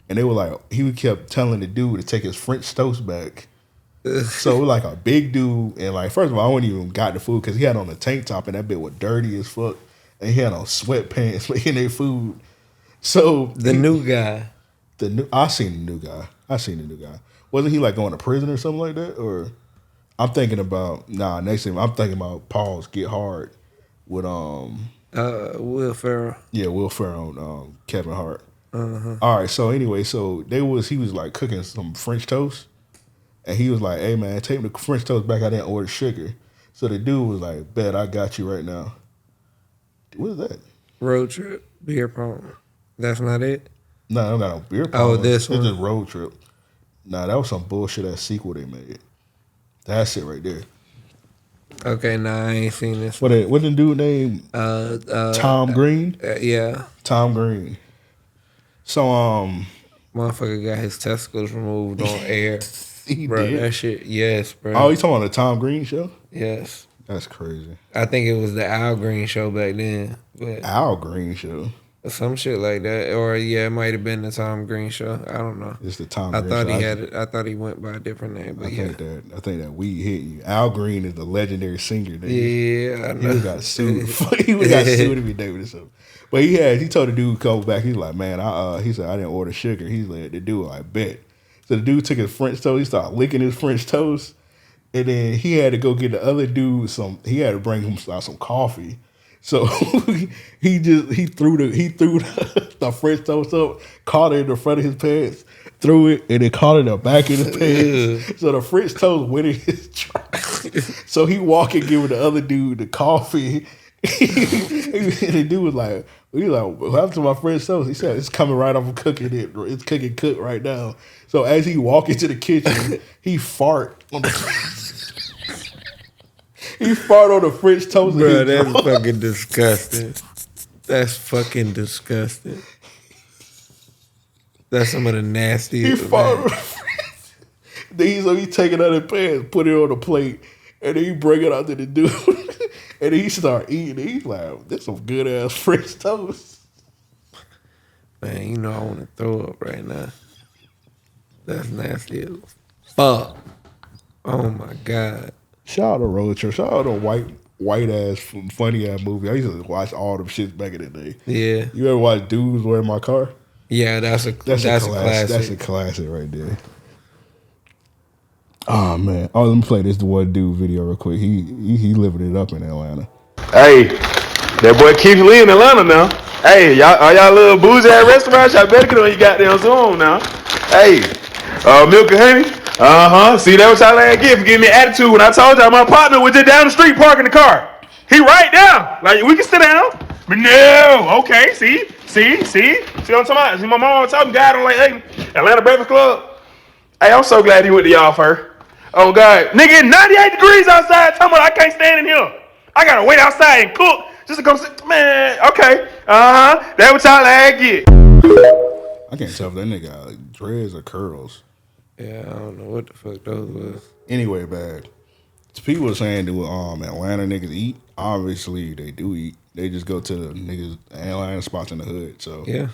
and they were like he kept telling the dude to take his French toast back. So it was like a big dude, and like first of all, I wouldn't even got the food because he had on a tank top and that bit was dirty as fuck, and he had on sweatpants making their food. So new guy, I seen the new guy. Wasn't he like going to prison or something like that? Or I'm thinking about next thing I'm thinking about Paul's Get Hard with Will Ferrell. Yeah, Will Ferrell and Kevin Hart. Uh-huh. All right, so anyway, he was like cooking some French toast, and he was like, "Hey man, take the French toast back. I didn't order sugar." So the dude was like, "Bet, I got you right now." What is that? Road Trip, beer pong. That's not it. No, I don't got no beer pong. Oh, this one. It's just Road Trip. Nah, that was some bullshit ass sequel they made. That's it right there. Okay, nah, I ain't seen this. What the dude named? Tom Green. Yeah, Tom Green. So motherfucker got his testicles removed on air. He bro, did? that shit. Yes, bro. Oh, you talking about the Tom Green show? Yes. That's crazy. I think it was the Al Green show back then. But Al Green show. Some shit like that, or yeah, it might have been the Tom Green show. I don't know. It's the Tom. I Green thought show. he had it. I thought he went by a different name. But I think that weed hit you. Al Green is the legendary singer. Yeah, I know. He got sued. He got sued if he did with something. But he told the dude to come back. He's like, man, he said I didn't order sugar. He's like, the dude, I bet. So the dude took his French toast. He started licking his French toast, and then he had to go get the other dude He had to bring him some coffee. So he threw the French toast up, caught it in the front of his pants, threw it, and then caught it in the back of his pants. So the French toast went in his trash. So he walked and giving the other dude the coffee, The dude was like, what happened to my friend's toast? He said, it's coming right off of cooking it. It's cooking cooked right now. So as he walk into the kitchen, he fart on the he fart on the French toast. Bro, that's fucking disgusting. That's fucking disgusting. That's some of the nastiest. He fart on the French. Then he take it out of the pan, put it on the plate, and then he bring it out to the dude. And he start eating. He's like, "This some good ass French toast." Man, you know I want to throw up right now. That's nasty as fuck. Oh my god. Shout out to Road Trip. Shout out to white ass funny ass movie. I used to watch all them shits back in the day. Yeah. You ever watch Dudes Were in My Car? Yeah, that's a classic. That's a classic right there. Oh man! Oh, let me play this the one dude video real quick. He living it up in Atlanta. Hey, that boy Keith Lee in Atlanta now. Hey, y'all little boozy ass restaurants, y'all better get on your goddamn Zoom now. Hey, Milk and Honey. See, that was y'all ain't get for giving me attitude when I told y'all my partner was just down the street parking the car. He right down. Like, we can sit down. But no, okay, see what I'm talking about? See, my mom was talking, God, I'm like, hey, Atlanta Breakfast Club. Hey, I'm so glad he went to y'all first. Oh, God. Nigga, 98 degrees outside. Talking about I can't stand in here. I got to wait outside and cook just to come sit. Man, okay. That's what y'all like get. I can't tell if that nigga got like dreads or curls. Yeah, I don't know what the fuck those was. Anyway, bad. People are saying do Atlanta niggas eat. Obviously, they do eat. They just go to the niggas Atlanta spots in the hood. So yeah.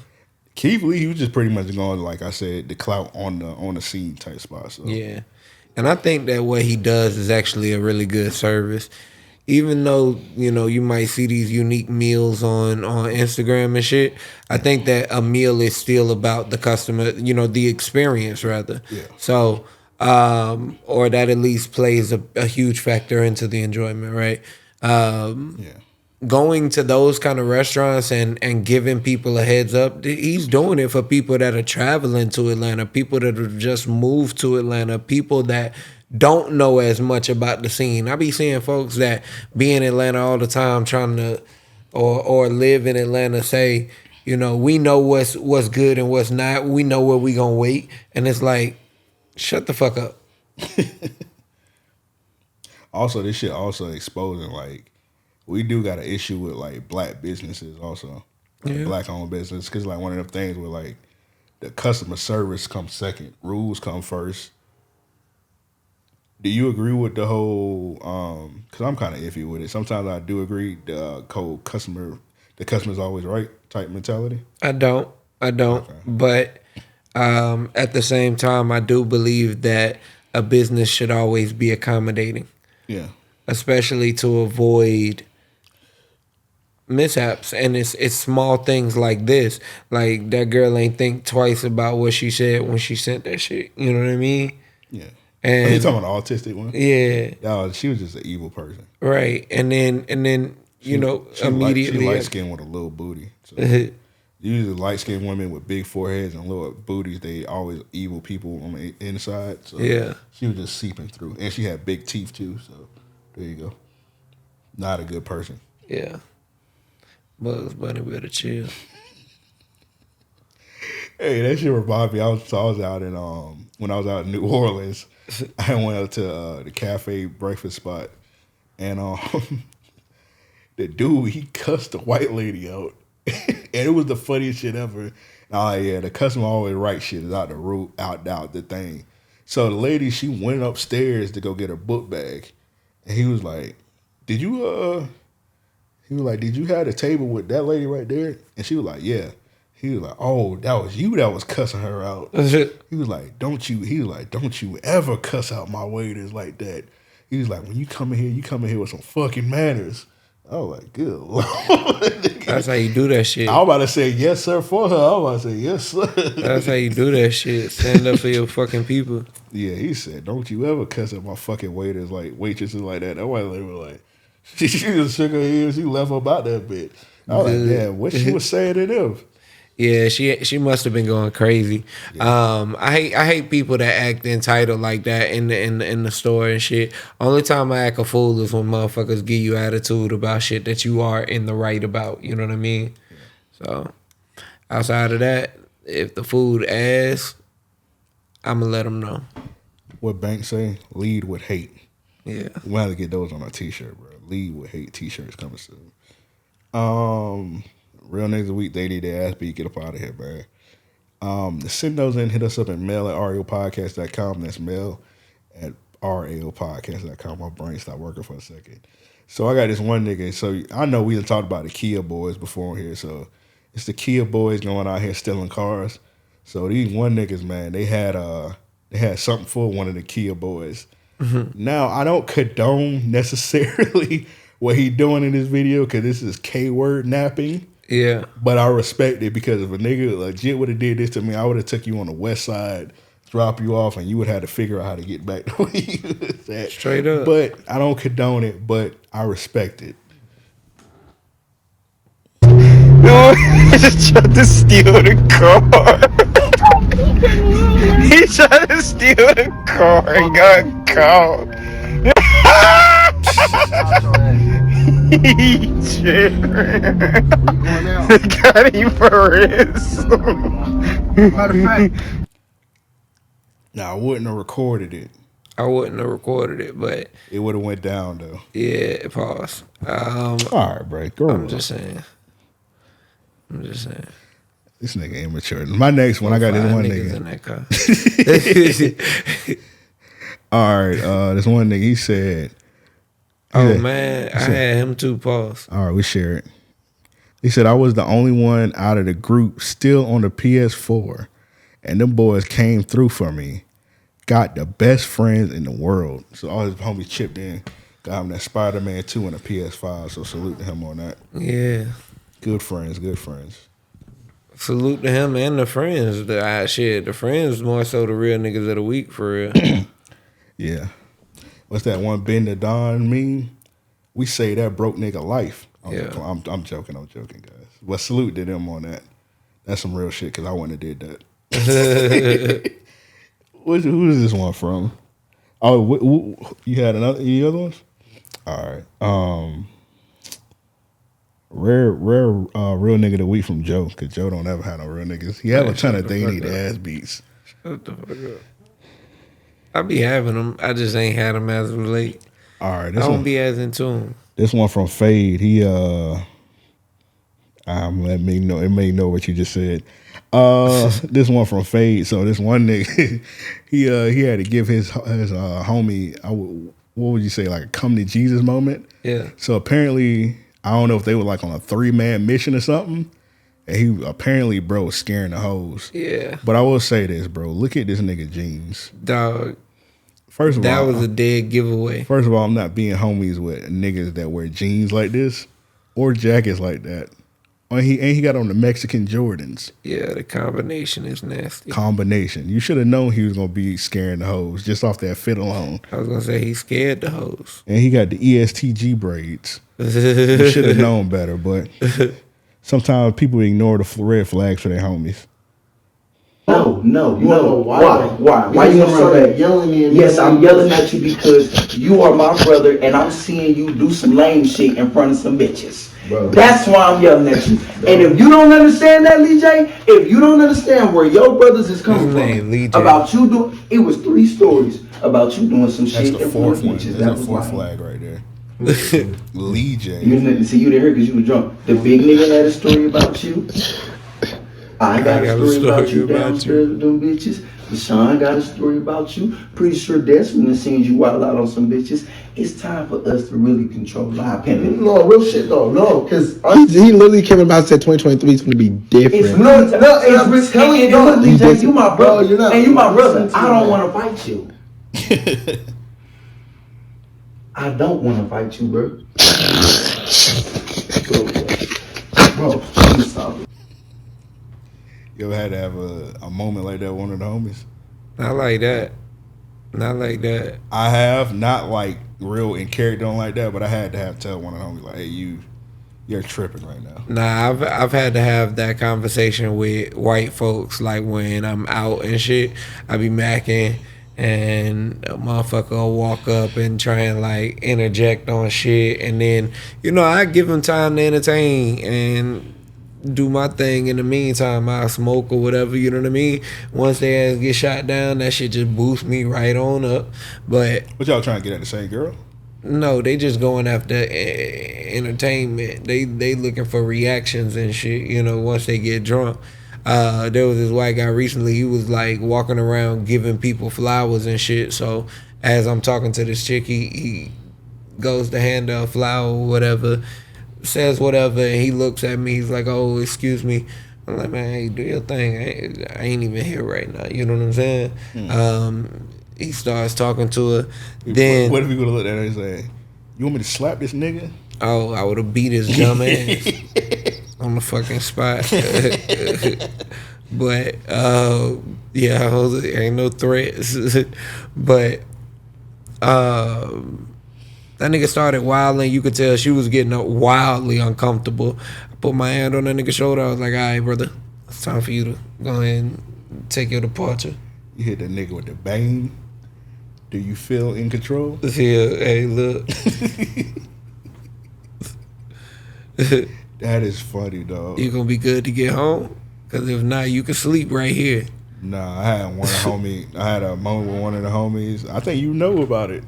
Keith Lee, he was just pretty much going, like I said, the clout on the scene type spot. So. Yeah. And I think that what he does is actually a really good service. Even though, you might see these unique meals on Instagram and shit, I think that a meal is still about the customer, the experience rather. Yeah. So, or that at least plays a huge factor into the enjoyment, right? Going to those kind of restaurants and giving people a heads up, he's doing it for people that are traveling to Atlanta, people that have just moved to Atlanta, people that don't know as much about the scene. I be seeing folks that be in Atlanta all the time trying to or live in Atlanta say, we know what's good and what's not. We know where we gonna wait. And it's like, shut the fuck up. Also, this shit also exposing, like, we do got an issue with, like, black businesses also. Like, black-owned business. Because, like, one of them things where, like, the customer service comes second. Rules come first. Do you agree with the whole, because I'm kind of iffy with it. Sometimes I do agree the whole the customer's always right type mentality? I don't. Okay. But at the same time, I do believe that a business should always be accommodating. Yeah. Especially to avoid mishaps. And it's small things like this. Like, that girl ain't think twice about what she said when she sent that shit. You know what I mean? Yeah. And you talking about the autistic one? Yeah. No, she was just an evil person. Right. And then immediately. She light-skinned with a little booty. So usually light-skinned women with big foreheads and little booties, they always evil people on the inside. So yeah. She was just seeping through. And she had big teeth too, so there you go. Not a good person. Yeah. Bugs Bunny better chill. Hey, that shit reminded me. I was out in when I was out in New Orleans. I went out to the cafe breakfast spot, and the dude, he cussed the white lady out, and it was the funniest shit ever. Yeah, the customer always right shit is out the root, out the thing. So the lady, she went upstairs to go get her book bag, and he was like, "Did you He was like, "Did you have a table with that lady right there?" And she was like, "Yeah." He was like, "Oh, that was you that was cussing her out." He was like, "Don't you ever cuss out my waiters like that." He was like, "When you come in here with some fucking manners." I was like, "Good Lord." That's how you do that shit. I was about to say yes, sir, for her. I was about to say yes, sir. That's how you do that shit. Stand up for your fucking people. Yeah, he said, "Don't you ever cuss at my fucking waiters, like waitresses like that." That white lady was like, she just shook her head. She left about that bitch. I was like, "Yeah, what she was saying to them." Yeah, she must have been going crazy. Yeah. I hate people that act entitled like that in the store and shit. Only time I act a fool is when motherfuckers give you attitude about shit that you are in the right about. You know what I mean? Yeah. So outside of that, if the food asks, I'ma let them know. What Bank say? Lead with hate. Yeah, we'll have to get those on our t-shirt, bro. Lead with hate t-shirts coming soon. Real niggas of the week, they need their ass beat. Get up out of here, man. Send those in. Hit us up at mail@raopodcast.com. That's mail at raopodcast.com. My brain stopped working for a second. So I got this one nigga. So I know we done talked about the Kia boys before here. So it's the Kia boys going out here stealing cars. So these one niggas, man, they had something for one of the Kia boys. Mm-hmm. Now I don't condone necessarily what he doing in this video because this is K-word napping. Yeah. But I respect it because if a nigga legit would have did this to me, I would have took you on the west side, drop you off, and you would have to figure out how to get back to where you was at. Straight up. But I don't condone it, but I respect it. He just tried to steal the car. He tried to steal the car and got caught. He tripping. They got him for ransom. Matter of fact, I wouldn't have recorded it. I wouldn't have recorded it, but it would have went down though. Yeah, pause. All right, bro. I'm just saying. This nigga immature. My next one, I got this one nigga. In that car. All right, this one nigga, he said. I had him too, pause. All right, we share it. He said, I was the only one out of the group still on the PS4, and them boys came through for me. Got the best friends in the world. So all his homies chipped in. Got him that Spider-Man 2 and a PS5, so salute to him on that. Yeah. Good friends, good friends. Salute to him and the friends. The friends more so the real niggas of the week for real. Yeah. What's that one Ben the Don meme? We say that broke nigga life. I'm joking, guys. But salute to them on that. That's some real shit because I wouldn't have did that. Who is this one from? Oh, you had any other ones? All right. Rare real nigga of the week from Joe, because Joe don't ever have no real niggas. He have a ton of things he need ass beats. Shut the fuck up. I be having them. I just ain't had them as of late. All right. I don't be as into them. This one from Fade. He let me know. It may know what you just said. This one from Fade. So this one nigga, he had to give his homie, what would you say, like a come to Jesus moment? Yeah. So apparently, I don't know if they were like on a 3-man mission or something. And he apparently, bro, was scaring the hoes. Yeah. But I will say this, bro. Look at this nigga jeans. Dog. First of all, that was a dead giveaway. First of all, I'm not being homies with niggas that wear jeans like this or jackets like that. And he got on the Mexican Jordans. Yeah, the combination is nasty. Combination. You should have known he was gonna be scaring the hoes just off that fit alone. I was gonna say he scared the hoes. And he got the ESTG braids. You should have known better, but sometimes people ignore the red flags for their homies. No. Why you gonna run back? Yelling at me? Yes, I'm yelling at you because you are my brother and I'm seeing you do some lame shit in front of some bitches. Bro. That's why I'm yelling at you. Bro. And if you don't understand that, Lee J, if you don't understand where your brothers is coming from, about you doing, it was 3 stories about you doing some shit in front of bitches. That's the 4th flag right there. Lee J. You didn't see, you didn't hear because you were drunk. The big nigga had a story about you. I got a story about you downstairs with them bitches. Deshaun got a story about you. Pretty sure Desmond has seen you wild out on some bitches. It's time for us to really control our opinion. No, real shit though. No, because he literally came about and said 2023 is going to be different. It's telling you, DJ, you my brother. And you my brother. I don't want to fight you. I don't want to fight you, bro. Bro, I'm sorry. You ever had to have a moment like that with one of the homies? Not like that. Not like that. I have, not like real in character on like that, but I had to have tell one of the homies like, hey, you You're tripping right now. Nah, I've had to have that conversation with white folks, like when I'm out and shit. I be macking, and a motherfucker will walk up and try and like interject on shit, and then I give them time to entertain and do my thing. In the meantime, I smoke or whatever. You know what I mean? Once they ass get shot down, that shit just boosts me right on up. But what y'all trying to get at the same girl? No, they just going after entertainment. They looking for reactions and shit. Once they get drunk. There was this white guy recently. He was like walking around giving people flowers and shit. So as I'm talking to this chick, he goes to hand her a flower or whatever, says whatever, and he looks at me. He's like, "Oh, excuse me." I'm like, "Man, hey, do your thing. I ain't even here right now." You know what I'm saying? He starts talking to her. Then what if he would have looked at her and said, "You want me to slap this nigga?" Oh, I would have beat his dumb ass on the fucking spot. But yeah, ain't no threats. But that nigga started wilding. You could tell she was getting wildly uncomfortable. I put my hand on that nigga's shoulder. I was like, "All right, brother, it's time for you to go ahead and take your departure." You hit that nigga with the bang. Do you feel in control? Yeah, hey, look. That is funny, dog. You gonna be good to get home? Cause if not, you can sleep right here. Nah, I had I had a moment with one of the homies. I think you know about it.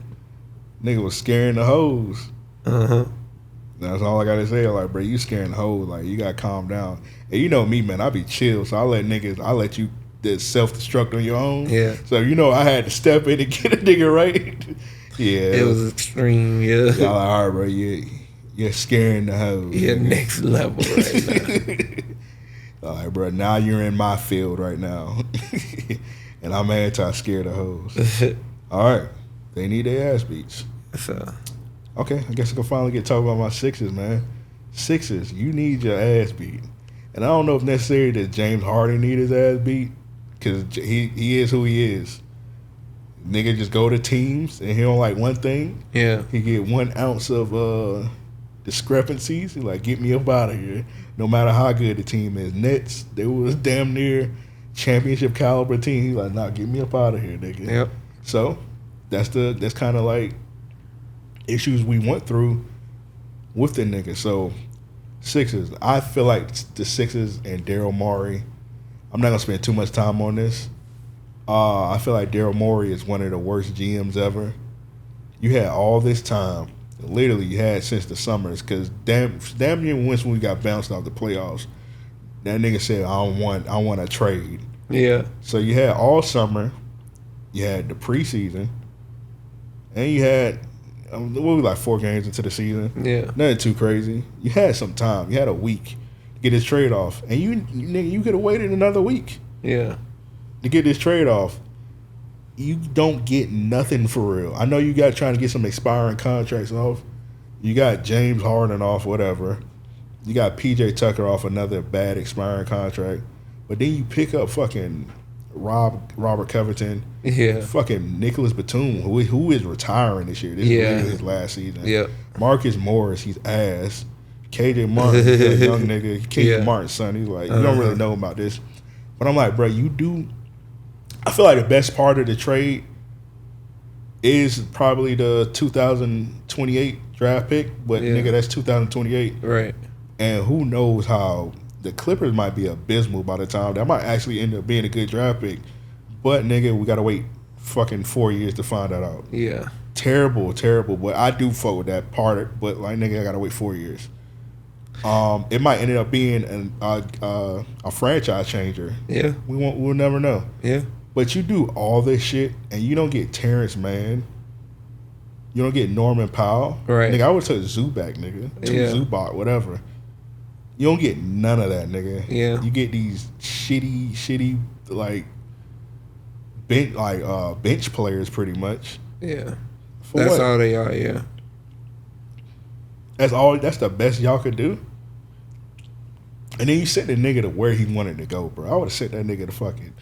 Nigga was scaring the hoes. That's all I gotta say. Like, bro, you scaring the hoes. Like, you gotta calm down. And you know me, man. I be chill, so I let you self-destruct on your own. Yeah. So I had to step in and get a nigga right. Yeah. It was extreme. Yeah. Y'all like, all right, bro. You're scaring the hoes. You're next level right now. All right, bro. Now you're in my field right now, and I'm anti-scared of hoes. All right. They need their ass beats. So. Okay, I guess I can finally get talk about my Sixers, man. Sixers, you need your ass beat. And I don't know if necessarily that James Harden need his ass beat, because he is who he is. Nigga just go to teams and he don't like one thing. Yeah. He get 1 ounce of discrepancies. He like, get me up out of here. No matter how good the team is. Nets, they was damn near championship caliber team. He's like, nah, get me up out of here, nigga. Yep. So that's kind of like issues we went through with the nigga. So Sixers, I feel like the Sixers and Daryl Morey, I'm not gonna spend too much time on this. I feel like Daryl Morey is one of the worst GMs ever. You had all this time, literally you had since the summers, because damn near once when we got bounced out the playoffs, that nigga said, I want a trade. Yeah. So you had all summer, you had the preseason, and you had what was like 4 games into the season. Yeah. Nothing too crazy. You had some time. You had a week to get this trade off. And you could have waited another week. Yeah. To get this trade off. You don't get nothing for real. I know you got trying to get some expiring contracts off. You got James Harden off, whatever. You got PJ Tucker off another bad expiring contract. But then you pick up fucking Robert Covington, fucking Nicholas Batum, who is retiring this year. This is his last season. Yeah. Marcus Morris, he's ass. KJ Martin, he's a young nigga. KJ Martin's son, he's like, you don't really know about this. But I'm like, bro, you do. I feel like the best part of the trade is probably the 2028 draft pick, but nigga, that's 2028. Right. And who knows how the Clippers might be abysmal by the time. That might actually end up being a good draft pick. But, nigga, we got to wait fucking 4 years to find that out. Yeah. Terrible. But I do fuck with that part. But, like, nigga, I got to wait 4 years. It might end up being a franchise changer. Yeah. We'll never know. Yeah. But you do all this shit, and you don't get Terrence Mann. You don't get Norman Powell. Right. Nigga, I would take Zubac, nigga. Zubac, whatever. You don't get none of that, nigga. Yeah. You get these shitty like bench players pretty much. Yeah. That's all they are, yeah. That's the best y'all could do. And then you sent the nigga to where he wanted to go, bro. I would have sent that nigga to fucking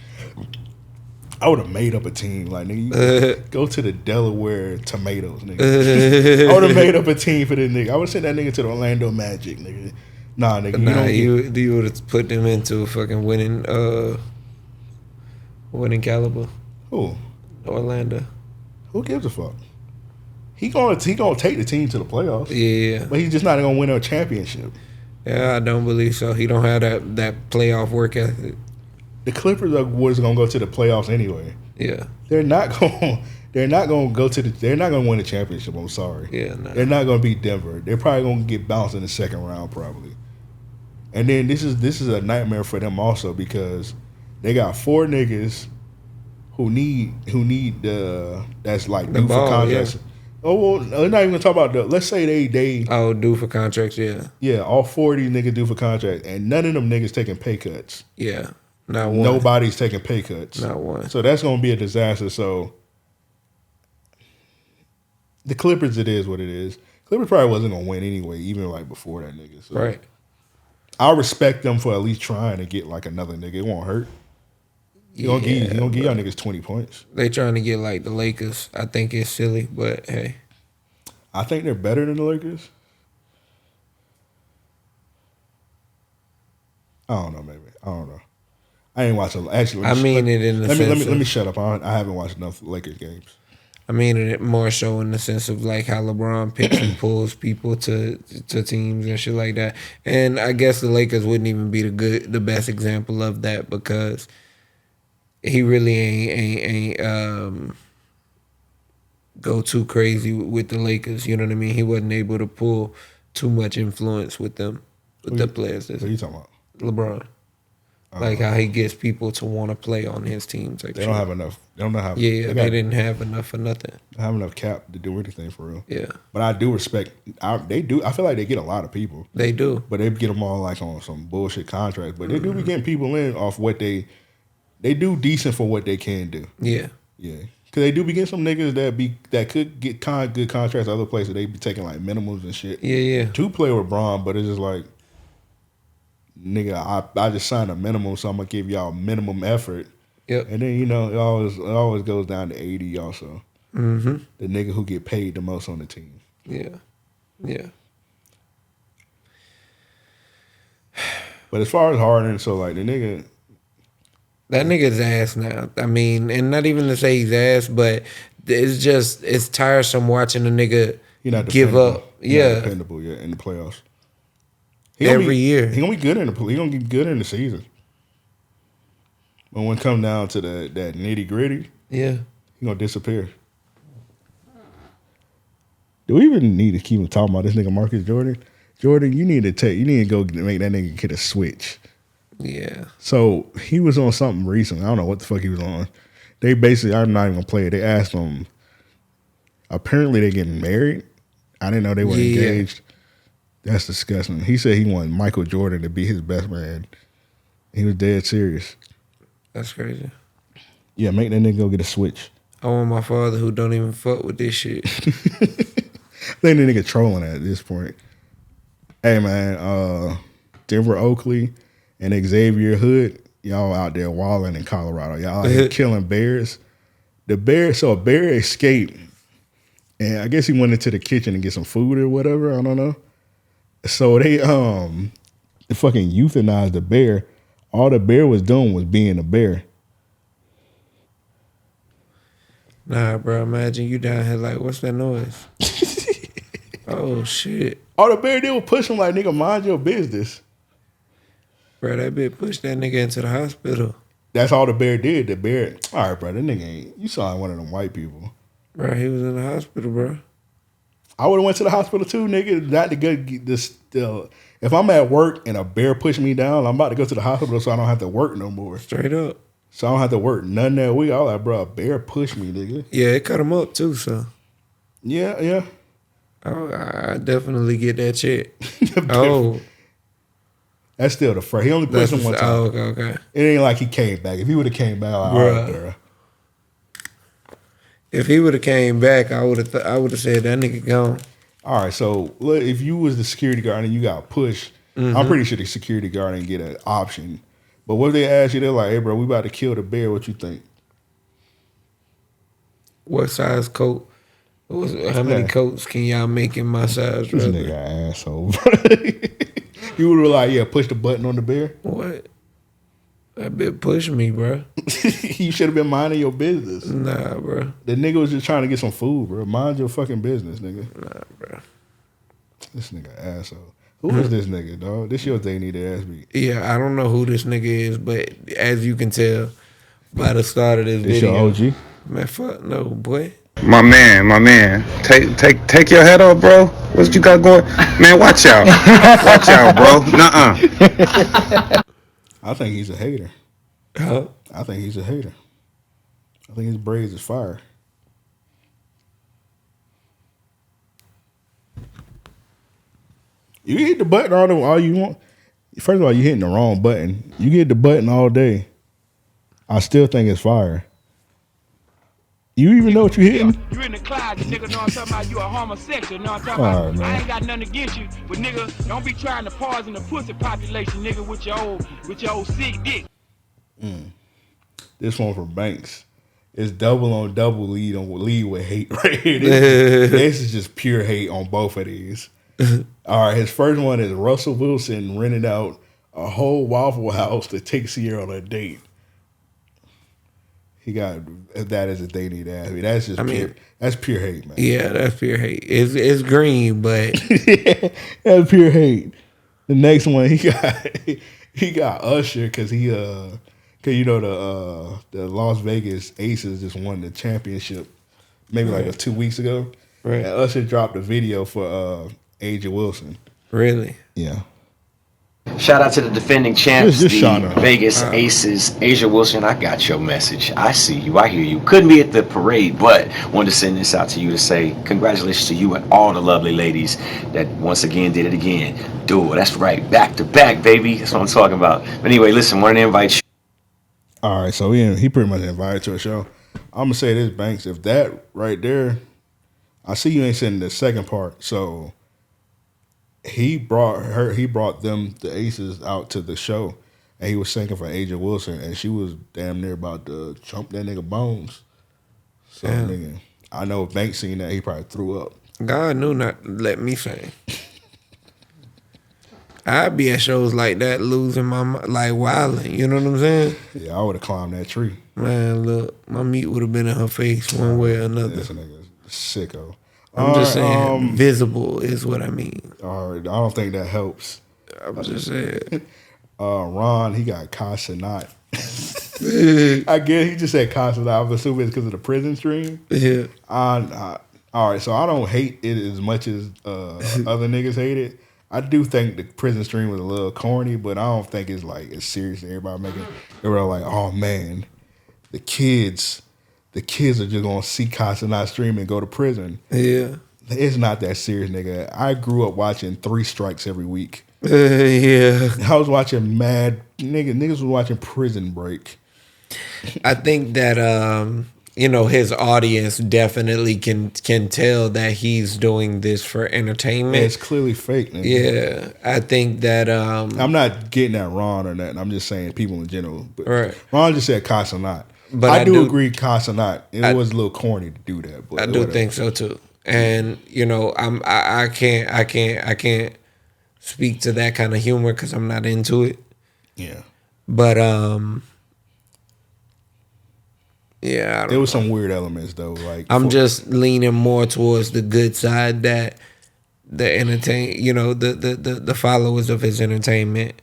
I would have made up a team. Like, nigga, you go to the Delaware Tomatoes, nigga. I would have made up a team for this nigga. I would send that nigga to the Orlando Magic, nigga. Nah, nigga. You would have put them into a fucking winning caliber. Who? Orlando. Who gives a fuck? He gonna take the team to the playoffs. Yeah. But he's just not gonna win a championship. Yeah, I don't believe so. He don't have that playoff work ethic. The Clippers are what's gonna go to the playoffs anyway. Yeah. They're not gonna they're not gonna win the championship. I'm sorry. Yeah, no. They're not gonna beat Denver. They're probably gonna get bounced in the second round probably. And then this is a nightmare for them also because they got 4 niggas who need that's like The due ball, for contracts. yeah. Oh well, we're not even gonna talk about let's say they due for contracts, yeah. Yeah, all 4 of these niggas due for contract and none of them niggas taking pay cuts. Yeah. Not one. Nobody's taking pay cuts. Not one. So that's gonna be a disaster. So the Clippers, it is what it is. Clippers probably wasn't gonna win anyway, even like before that nigga. So Right. I respect them for at least trying to get like another nigga. It won't hurt. He gonna give y'all niggas 20 points. They trying to get like the Lakers. I think it's silly, but hey. I think they're better than the Lakers. I don't know, maybe. I don't know. I ain't watching. Actually, let me shut up. I haven't watched enough Lakers games. I mean it more so in the sense of like how LeBron picks and pulls people to teams and shit like that. And I guess the Lakers wouldn't even be the best example of that because he really ain't go too crazy with the Lakers. You know what I mean? He wasn't able to pull too much influence with them, with the players. What are you talking about? LeBron. Like how he gets people to want to play on his team. They don't have enough. They don't know how. Yeah, they didn't have enough for nothing. They have enough cap to do anything for real. Yeah. But I do respect. They do. I feel like they get a lot of people. They do. But they get them all like on some bullshit contracts. But they do be getting people in off what they do decent for what they can do. Yeah. Yeah. Cause they do be getting some niggas that could get good contracts other places. They be taking like minimums and shit. Yeah, yeah. To play with Braun, but it's just like, nigga, I just signed a minimum, so I'm gonna give y'all minimum effort. Yep. And then it always goes down to 80 also. Mm-hmm. The nigga who get paid the most on the team. Yeah. Yeah. But as far as Harden, so like the nigga. That nigga's ass now. I mean, and not even to say he's ass, but it's tiresome watching a nigga give up. He's not dependable yet in the playoffs. Every year. He gonna be good in the season. But when it comes down to that nitty gritty, yeah, he gonna disappear. Do we even need to keep talking about this nigga Marcus Jordan? Jordan, you need to go make that nigga get a switch. Yeah. So he was on something recently. I don't know what the fuck he was on. They basically, I'm not even gonna play it. They asked him. Apparently they getting married. I didn't know they were engaged. That's disgusting. He said he wanted Michael Jordan to be his best man. He was dead serious. That's crazy. Yeah, make that nigga go get a switch. I want my father who don't even fuck with this shit. I think the nigga trolling at this point. Hey man, Denver Oakley and Xavier Hood, y'all out there wilding in Colorado. Y'all out here killing bears. A bear escaped, and I guess he went into the kitchen to get some food or whatever. I don't know. So they fucking euthanized the bear. All the bear was doing was being a bear. Nah, bro. Imagine you down here like, what's that noise? Oh shit! All the bear did was push him like, nigga, mind your business. Bro, that bitch pushed that nigga into the hospital. That's all the bear did. The bear, all right, bro. That nigga ain't. You saw one of them white people. Bro, he was in the hospital, bro. I would have went to the hospital too, nigga. Not to get this. If I'm at work and a bear pushed me down, I'm about to go to the hospital so I don't have to work no more. Straight up. So I don't have to work none that week. I was like, bro, a bear pushed me, nigga. Yeah, it cut him up too, so. Yeah. Oh, I definitely get that check. Oh. That's still the first. He only pushed him one time. Oh, okay. It ain't like he came back. If he would have came back, all right, bro. If he would have came back, I would have said that nigga gone. All right, so look, if you was the security guard and you got pushed, I'm pretty sure the security guard didn't get an option. But what if they ask you, they're like, hey, bro, we about to kill the bear. What you think? What size coat? How many coats can y'all make in my size? This nigga asshole, bro. You would have like, yeah, push the button on the bear. What? That bit pushed me, bro. You should have been minding your business. Nah, bro. The nigga was just trying to get some food, bro. Mind your fucking business, nigga. Nah, bro. This nigga asshole. Who is this nigga, dog? This your thing need to ask me. Yeah, I don't know who this nigga is, but as you can tell by the start of this video. Your OG? Man, fuck no, boy. My man. Take your head off, bro. What you got going? Man, watch out. Watch out, bro. Nuh-uh. I think he's a hater. Huh? I think he's a hater. I think his braids is fire. You can hit the button all you want. First of all, you're hitting the wrong button. You get the button all day. I still think it's fire. You even know what you're hitting? You in the closet, nigga, know I'm talking about you a homosexual, know I'm talking about Right, I ain't got nothing against you, but nigga, don't be trying to pause in the pussy population, nigga, with your old sick dick. This one from Banks. It's double on double lead with hate right here. This is just pure hate on both of these. All right, his first one is Russell Wilson rented out a whole Waffle House to take Sierra on a date. He got that as a they need to ask me. That's just that's pure hate, man. Yeah, that's pure hate. It's green, but that's pure hate. The next one he got Usher because he cause you know the Las Vegas Aces just won the championship maybe like 2 weeks ago. Right. And Usher dropped a video for Aja Wilson. Really? Yeah. Shout out to the defending champs, Just shout the out. Vegas Aces. Asia Wilson, I got your message. I see you. I hear you. Couldn't be at the parade, but wanted to send this out to you to say congratulations to you and all the lovely ladies that once again did it again. Do it. That's right. Back to back, baby. That's what I'm talking about. But anyway, listen, wanted to invite you. All right, so he pretty much invited to a show. I'm gonna say this, Banks. If that right there, I see you ain't sending the second part. So he brought them, the Aces, out to the show, and he was singing for Aja Wilson, and she was damn near about to chump that nigga bones. So nigga, I know if Banks seen that, he probably threw up. God knew not to let me sing. I'd be at shows like that losing my mind, like wilding. You know what I'm saying? Yeah, I would have climbed that tree. Man, look, my meat would have been in her face one way or another. This nigga's sicko. I'm just saying, visible is what I mean. All right, I don't think that helps. I'm just saying. Ron, he got Casanat. I guess he just said Casanat. I'm assuming it's because of the prison stream. Yeah. All right, so I don't hate it as much as other niggas hate it. I do think the prison stream was a little corny, but I don't think it's like as serious as everybody making it. They were like, oh man, the kids are just gonna see Casanat stream and go to prison. Yeah. It's not that serious, nigga. I grew up watching 3 Strikes every week. Yeah. I was watching niggas was watching Prison Break. I think that his audience definitely can tell that he's doing this for entertainment. Yeah, it's clearly fake, nigga. Yeah. I think that I'm not getting that Ron or nothing. I'm just saying people in general. But right. Ron just said Casanat. But I do agree Casanat. It was a little corny to do that. But I do think so too. And I can't speak to that kind of humor because I'm not into it. Yeah. But yeah, there was some weird elements though. Like I'm just leaning more towards the good side that the the followers of his entertainment.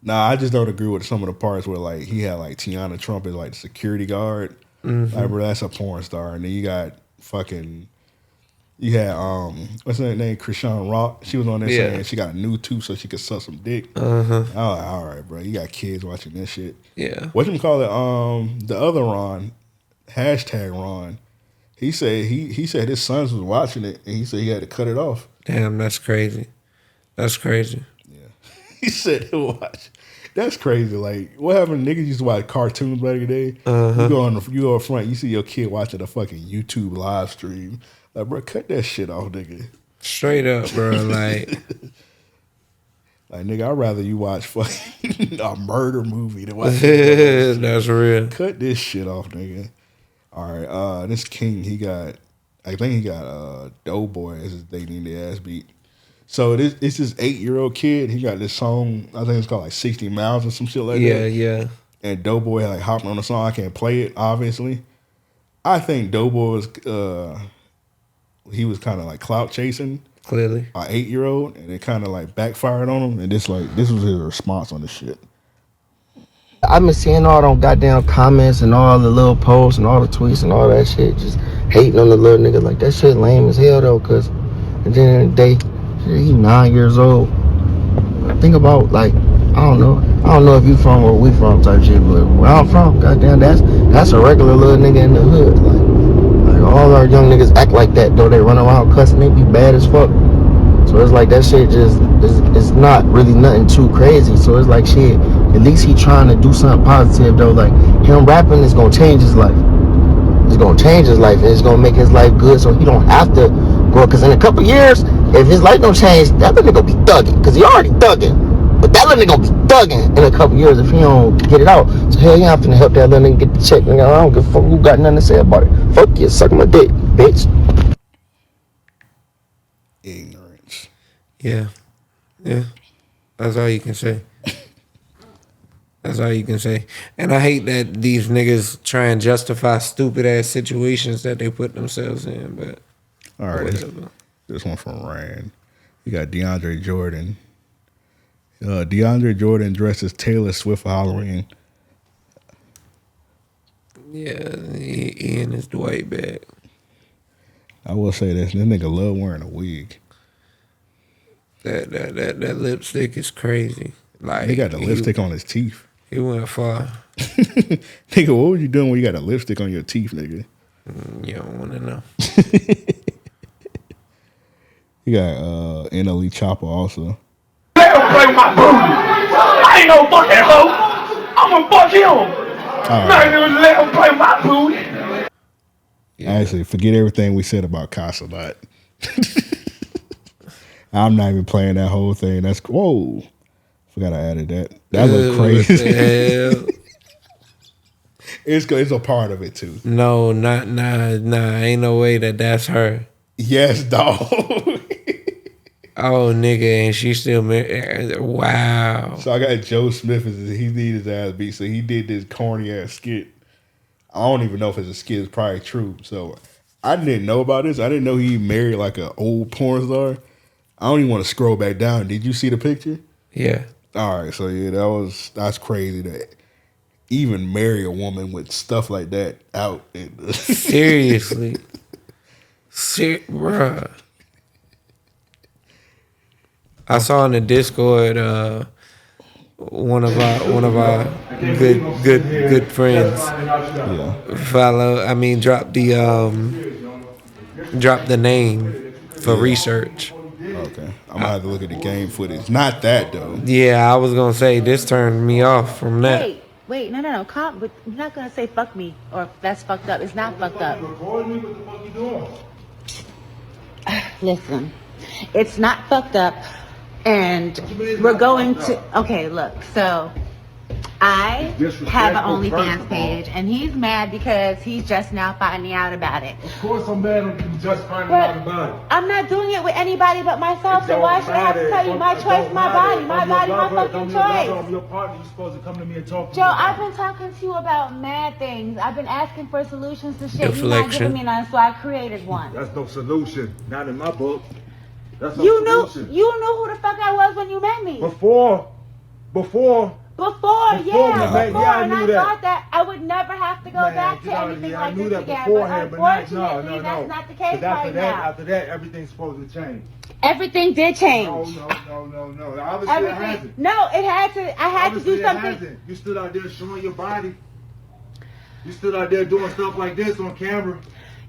Nah, I just don't agree with some of the parts where like he had like Tiana Trump as like the security guard. Mhm. Like, bro, that's a porn star, and then you had what's her name, Krishan Rock. She was on there saying she got a new tooth so she could suck some dick. Uh-huh. I was like, all right, bro, you got kids watching this shit. Yeah. Whatchamacallit, the other Ron, #Ron, he said his sons was watching it and he said he had to cut it off. Damn, that's crazy. That's crazy. He said he'll watch. That's crazy. Like, what happened? Niggas used to watch cartoons back in the day. Uh-huh. You go up front, you see your kid watching a fucking YouTube live stream. Like, bro, cut that shit off, nigga. Straight up, bro. Like, like, nigga, I'd rather you watch fucking a murder movie than watch. That's real. Cut this shit off, nigga. All right, this King, I think he got Doughboy as his dating the ass beat. So it's this 8-year-old kid. He got this song. I think it's called like 60 Miles or some shit like that. Yeah. And Doughboy like hopped on the song. I can't play it, obviously. I think Doughboy was he was kind of like clout chasing. Clearly, an 8-year-old, and it kind of like backfired on him. And this was his response on the shit. I've been seeing all them goddamn comments and all the little posts and all the tweets and all that shit, just hating on the little nigga. Like, that shit lame as hell though, cause at the end of the day, shit, he 9 years old. Think about, like, I don't know if you from where we from type shit, but where I'm from, goddamn, that's a regular little nigga in the hood. Like all our young niggas act like that though. They run around cussing, they be bad as fuck. So it's like that shit just it's not really nothing too crazy. So it's like shit. At least he trying to do something positive though. Like him rapping is gonna change his life. It's gonna change his life and it's gonna make his life good. So he don't have to go. Cause in a couple years, if his life don't change, that little nigga gonna be thugging. Cause he already thugging. But that little nigga gonna be thugging in a couple years if he don't get it out. So hell, you have to help that little nigga get the check. Nigga, I don't give a fuck who got nothing to say about it. Fuck you, suck my dick, bitch. Ignorance. Yeah. That's all you can say. That's all you can say. And I hate that these niggas try and justify stupid ass situations that they put themselves in. But all right, this one from Rand. You got DeAndre Jordan. DeAndre Jordan dressed as Taylor Swift for Halloween. Yeah, he in his Dwight bag. I will say this nigga love wearing a wig. That lipstick is crazy. Like he got the lipstick on his teeth. He went far. Nigga, what was you doing when you got a lipstick on your teeth, nigga? You don't want to know. You got NLE Chopper also. Let him play my booty. I ain't no fucking hoe. I'm gonna fuck him. Not even let him play my booty. Actually, forget everything we said about Casalot. I'm not even playing that whole thing. That's whoa. Forgot I added that. That looked crazy. It's a part of it too. No, nah. Ain't no way that's her. Yes, dog. Oh, nigga, and she still married. Wow. So I got Joe Smith he needed his ass beat. So he did this corny ass skit. I don't even know if it's a skit. It's probably true. So I didn't know about this. I didn't know he married like an old porn star. I don't even want to scroll back down. Did you see the picture? Yeah. All right. So yeah, that's crazy that even marry a woman with stuff like that out. Seriously. Bruh. I saw in the Discord one of our good friends drop the name for research. Okay, I'm gonna have to look at the game footage. Not that though. Yeah, I was gonna say this turned me off from that. Wait, no. But you're not gonna say fuck me or that's fucked up. It's not fucked up. Listen, it's not fucked up. And we're going to, okay, look, so I have an OnlyFans page, and he's mad because he's just now finding out about it. Of course I'm mad I'm just finding out about it. I'm not doing it with anybody but myself, so why should I have to tell you my choice, my body, my fucking choice? I'm your partner, you're supposed to come to me and talk to me. Joe, I've been talking to you about mad things. I've been asking for solutions to shit. You're not giving me none, so I created one. That's no solution, not in my book. You knew who the fuck I was when you met me. Before, I knew that. thought that I would never have to go back to anything like this again. But unfortunately, that's not the case right now. After that, everything's supposed to change. Everything did change. No. Obviously it hasn't. No, it had to. I had to do something. You stood out there showing your body. You stood out there doing stuff like this on camera.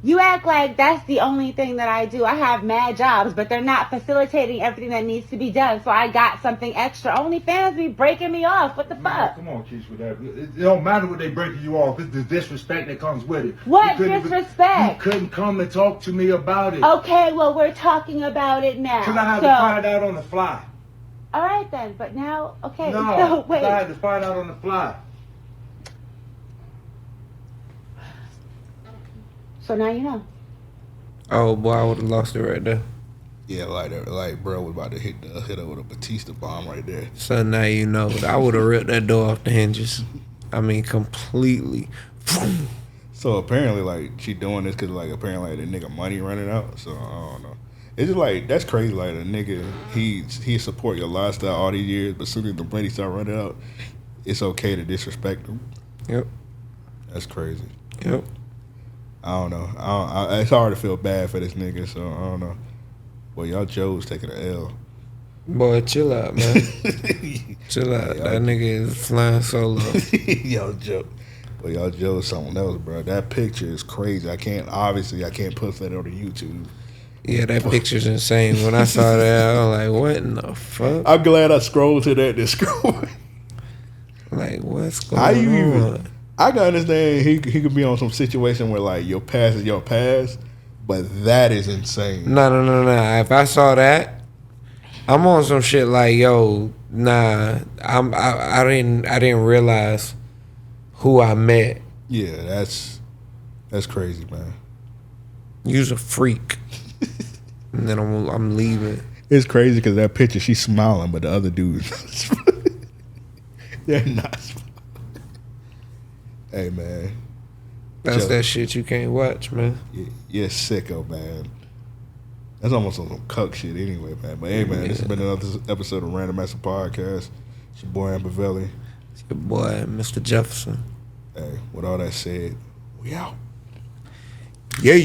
You act like that's the only thing that I do. I have mad jobs, but they're not facilitating everything that needs to be done. So I got something extra. OnlyFans be breaking me off. What the fuck? Come on, Keisha, with that. It don't matter what they breaking you off. It's the disrespect that comes with it. What disrespect? You couldn't come and talk to me about it. Okay, well, we're talking about it now. Because I had to find out on the fly. All right, then. But now, okay. No, so, wait. I had to find out on the fly. So now you know. Oh boy, I would have lost it right there. Yeah, like bro was about to hit her with a Batista bomb right there. So now you know. I would have ripped that door off the hinges. I mean, completely. So apparently, like, she doing this because, like, apparently the nigga money running out. So I don't know. It's just like that's crazy. Like a nigga, he support your lifestyle all these years, but as soon as the money start running out, it's okay to disrespect him. Yep. That's crazy. Yep. I don't know. It's hard to feel bad for this nigga. So I don't know. Well, y'all Joe's taking an L. Boy, chill out, man. Chill out. Yeah, that nigga is flying solo. Y'all Joe. Well, y'all Joe's something else, bro. That picture is crazy. I can't post that on the YouTube. Yeah, that picture's insane. When I saw that, I was like, what in the fuck? I'm glad I scrolled to that. Scroll. Like, what's going on? I can understand he could be on some situation where like your past is your past, but that is insane. No. If I saw that, I'm on some shit like, yo, nah. I didn't realize who I met. Yeah, that's crazy, man. You's a freak. And then I'm leaving. It's crazy because that picture, she's smiling, but the other dudes, they're not smiling. Hey, man. That's that shit you can't watch, man. You're sicko, man. That's almost on some cuck shit anyway, man. But hey, man, this has been another episode of Random Master Podcast. It's your boy, Amber It's your boy, Mr. Jefferson. Hey, with all that said, we out. Yeah.